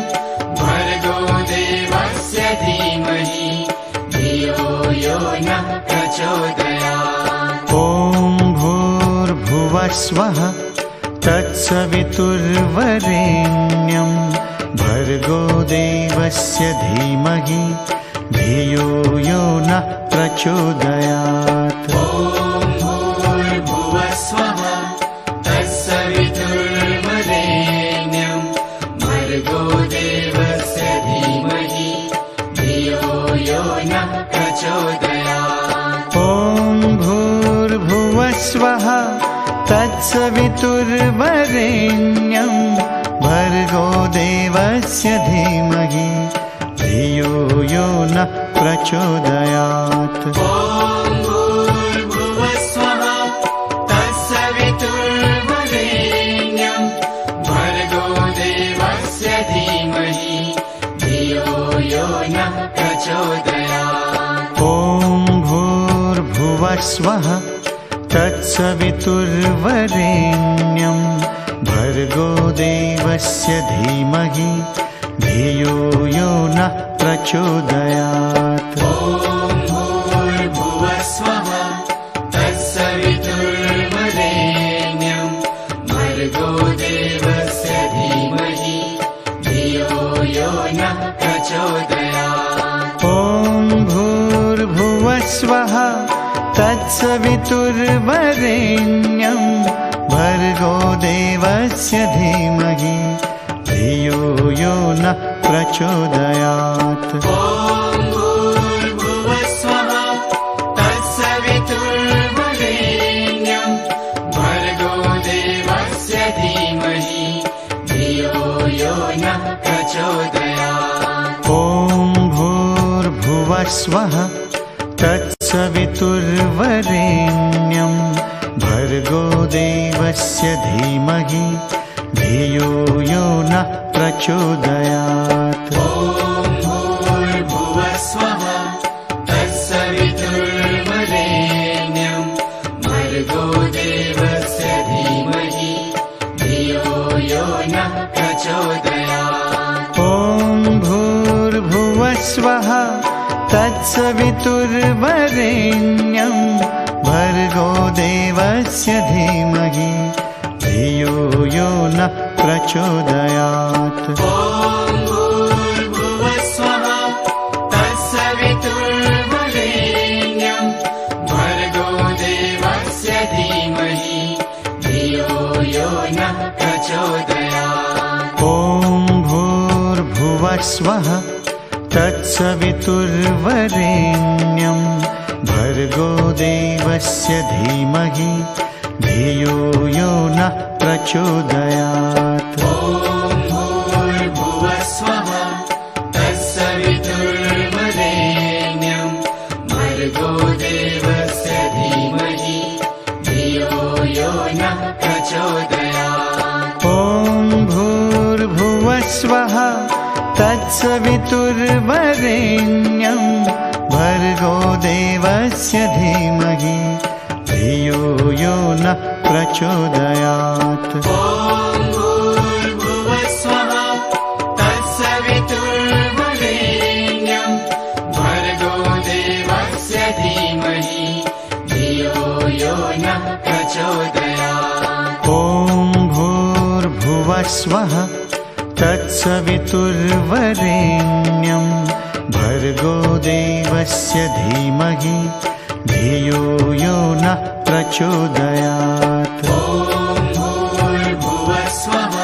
Speaker 2: भर्गो देवस्य धीमहि धियो यो नः प्रचोदयात्।
Speaker 1: ॐ भूर्भुवस्वः तत्सवितुर्वरेण्यं भर्गो देवस्य धीमहि धियो यो नः प्रचोदयात्।
Speaker 2: ॐ भूर्भुवस्वः तत्सवितुर्वरेण्यं भर्गो देवस्य धीमहि धियो यो नः प्रचोदयात्।
Speaker 1: ॐ भूर्भुवस्वः तत्सवितुर्वरेण्यं भर्गो देवस्य धीमहि धियो यो नः प्रचोदयात्।
Speaker 2: ॐ भूर्भुवस्वः तत्सवितुर्वरेण्यं भर्गो देवस्य धीमहि धियो यो नः प्रचोदयात्।
Speaker 1: ॐ भूर्भुवस्वः तत्सवितुर्वरेण्यं भर्गो देवस्य धीमहि धियो यो नः प्रचोदयात्।
Speaker 2: ॐ भूर्भुवस्वः तत्सवितुर्वरेण्यं भर्गो देवस्य धीमहि धियो यो नः प्रचोदयात्।
Speaker 1: ॐ भूर्भुवस्वः तत्सवितुर्वरेण्यं भर्गो देवस्य धीमहि धियो यो नः प्रचोदयात्।
Speaker 2: ॐ भूर्भुवस्वः तत्सवितुर्वरेण्यं भर्गो देवस्य धीमहि धियो यो नः प्रचोदयात्।
Speaker 1: ॐ भूर्भुवस्वः तत्सवितुर्वरेण्यं भर्गो देवस्य धीमहि धियो यो नः प्रचोदयात्।
Speaker 2: ॐ भूर्भुवस्वः तत्सवितुर्वरेण्यं भर्गो देवस्य धीमहि धियो यो नः प्रचोदयात्।
Speaker 1: ॐ भूर्भुवस्वः तत्सवितुर्वरेण्यं भर्गो देवस्य धीमहि धियो यो नः प्रचोदयात्।
Speaker 2: ॐ भूर्भुवस्वः तत्सवितुर्वरेण्यं भर्गो देवस्य धीमहि धियो यो नः प्रचोदयात्।
Speaker 1: ॐ भूर्भुवस्वः तत्सवितुर्वरेण्यं भर्गो देवस्य धीमहि धियो यो नः प्रचोदयात्।
Speaker 2: ॐ भूर्भुवस्वः तत्सवितुर्वरेण्यं भर्गो देवस्य धीमहि धियो यो नः प्रचोदयात्।
Speaker 1: ॐ भूर्भुवस्वः तत्सवितुर्वरेण्यं भर्गो देवस्य धीमहि धियो यो नः प्रचोदयात्।
Speaker 2: ॐ भूर्भुवस्वः तत्सवितुर्वरेण्यं भर्गो देवस्य धीमहि धियो यो नः प्रचोदयात्।
Speaker 1: ॐ भूर्भुवस्वः तत्सवितुर्वरेण्यं भर्गो देवस्य धीमहि धियो यो नः प्रचोदयात्।
Speaker 2: ॐ भूर्भुवस्वः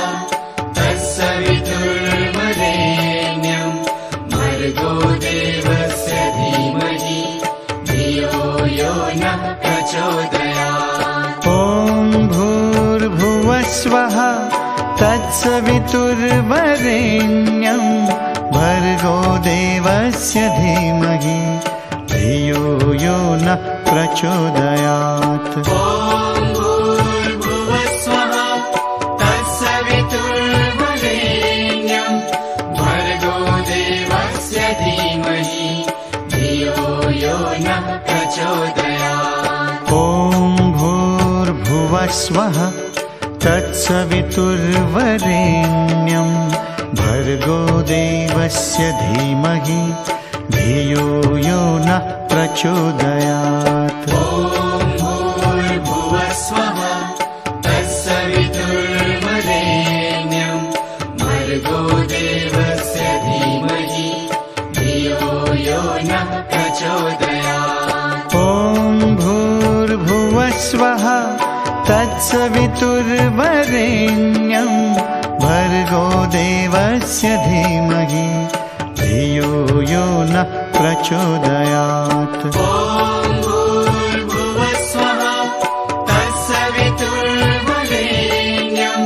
Speaker 1: तत्सवितुर्वरेण्यं भर्गो देवस्य धीमहि धियो यो नः प्रचोदयात्।
Speaker 2: ॐ भूर्भुवस्वः तत्सवितुर्वरेण्यं भर्गो देवस्य धीमहि धियो यो नः प्रचोदयात्।
Speaker 1: ॐ भूर्भुवस्वः तत्सवितुर्वरेण्यं भर्गो देवस्य धीमहि धियो यो नः प्रचोदयात्।
Speaker 2: ॐ भूर्भुवस्वः तत्सवितुर्वरेण्यं भर्गो देवस्य धीमहि धियो यो नः प्रचोदयात्।
Speaker 1: ॐ भूर्भुवस्वः तत्सवितुर्वरेण्यं भर्गो देवस्य धीमहि धियो यो नः प्रचोदयात्।
Speaker 2: ॐ भूर्भुवस्वः तत्सवितुर्वरेण्यं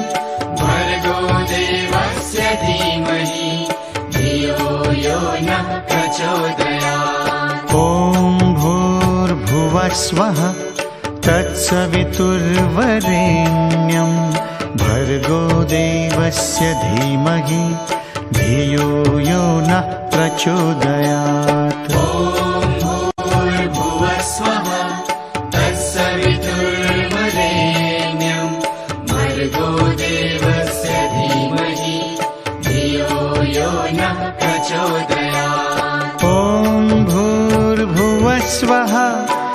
Speaker 2: भर्गो देवस्य धीमहि धियो यो नः प्रचोदयात्।
Speaker 1: ॐ भूर्भुवस्वः तत्सवितुर्वरेण्यं भर्गो देवस्य धीमहि धियो यो नः प्रचोदयात्।
Speaker 2: ॐ भूर्भुवस्वः तत्सवितुर्वरेण्यं भर्गो देवस्य धीमहि धियो यो नः प्रचोदयात्।
Speaker 1: ॐ भूर्भुवस्वः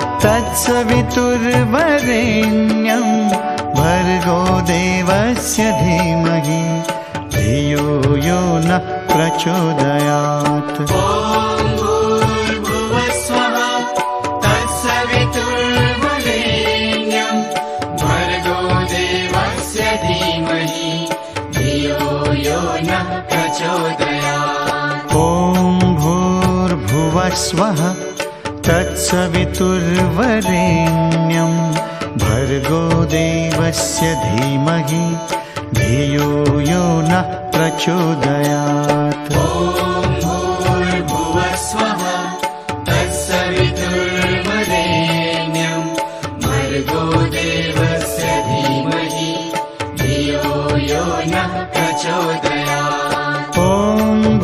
Speaker 1: तत्सवितुर्वरेण्यं भर्गो देवस्य धीमहि धियो यो नः प्रचोदयात्।
Speaker 2: ॐ भूर्भुवस्वः तत्सवितुर्वरेण्यं भर्गो देवस्य धीमहि धियो यो नः प्रचोदयात्।
Speaker 1: ॐ भूर्भुवस्वः तत्सवितुर्वरेण्यं भर्गो देवस्य धीमहि धियो यो नः प्रचोदयात्।
Speaker 2: ॐ भूर्भुवस्वः तत्सवितुर्वरेण्यं भर्गो देवस्य धीमहि धियो यो नः प्रचोदयात्।
Speaker 1: ॐ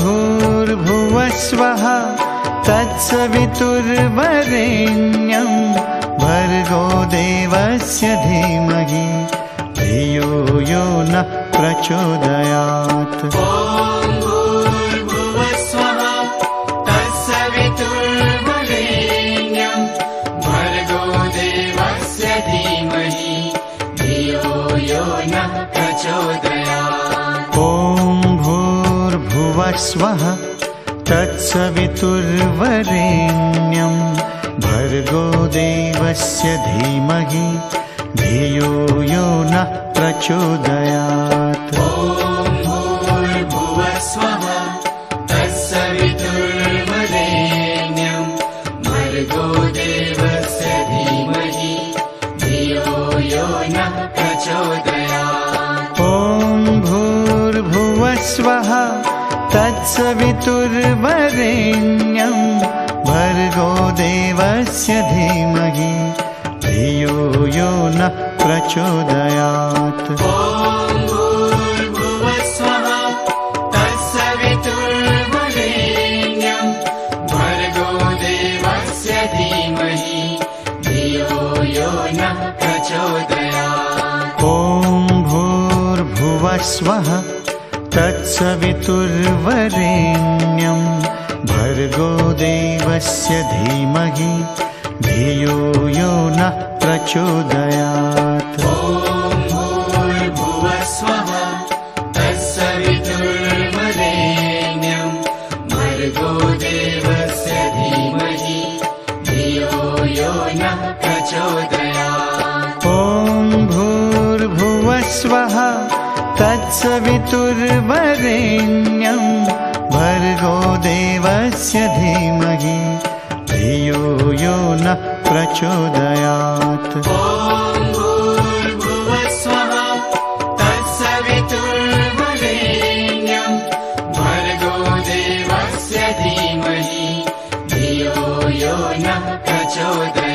Speaker 1: भूर्भुवस्वः तत्सवितुर्वरेण्यं भर्गो देवस्य धीमहि धियो यो नः प्रचोदयात्।
Speaker 2: ॐ भूर्भुवस्वः तत्सवितुर्वरेण्यं भर्गो देवस्य धीमहि धियो यो नः प्रचोदयात्।
Speaker 1: ॐ भूर्भुवस्वः तत्सवितुर्वरेण्यं भर्गो देवस्य धीमहि धियो यो नः प्रचोदयात्।
Speaker 2: ॐ भूर्भुवस्वः तत्सवितुर्वरेण्यं भर्गो देवस्य धीमहि धियो यो नः प्रचोदयात्।
Speaker 1: ॐ भूर्भुवस्वः तत्सवितुर्वरेण्यं भर्गो देवस्य धीमहि धियो यो नः प्रचोदयात्।
Speaker 2: ॐ भूर्भुवस्वः तत्सवितुर्वरेण्यं भर्गो देवस्य धीमहि धियो यो नः प्रचोदयात्।
Speaker 1: ॐ भूर्भुवस्वः तत्सवितुर्वरेण्यं भर्गो देवस्य धीमहि धियो यो नः प्रचोदयात्।
Speaker 2: ॐ भूर्भुवस्वः तत्सवितुर्वरेण्यं भर्गो देवस्य धीमहि धियो यो नः प्रचोदयात्।
Speaker 1: ॐ भूर्भुवस्वः तत्सवितुर्वरेण्यं भर्गो देवस्य धीमहि धियो यो नः प्रचोदयात्।
Speaker 2: ॐ भूर्भुवस्वः तत्सवितुर्वरेण्यं नः प्रचोदयात्।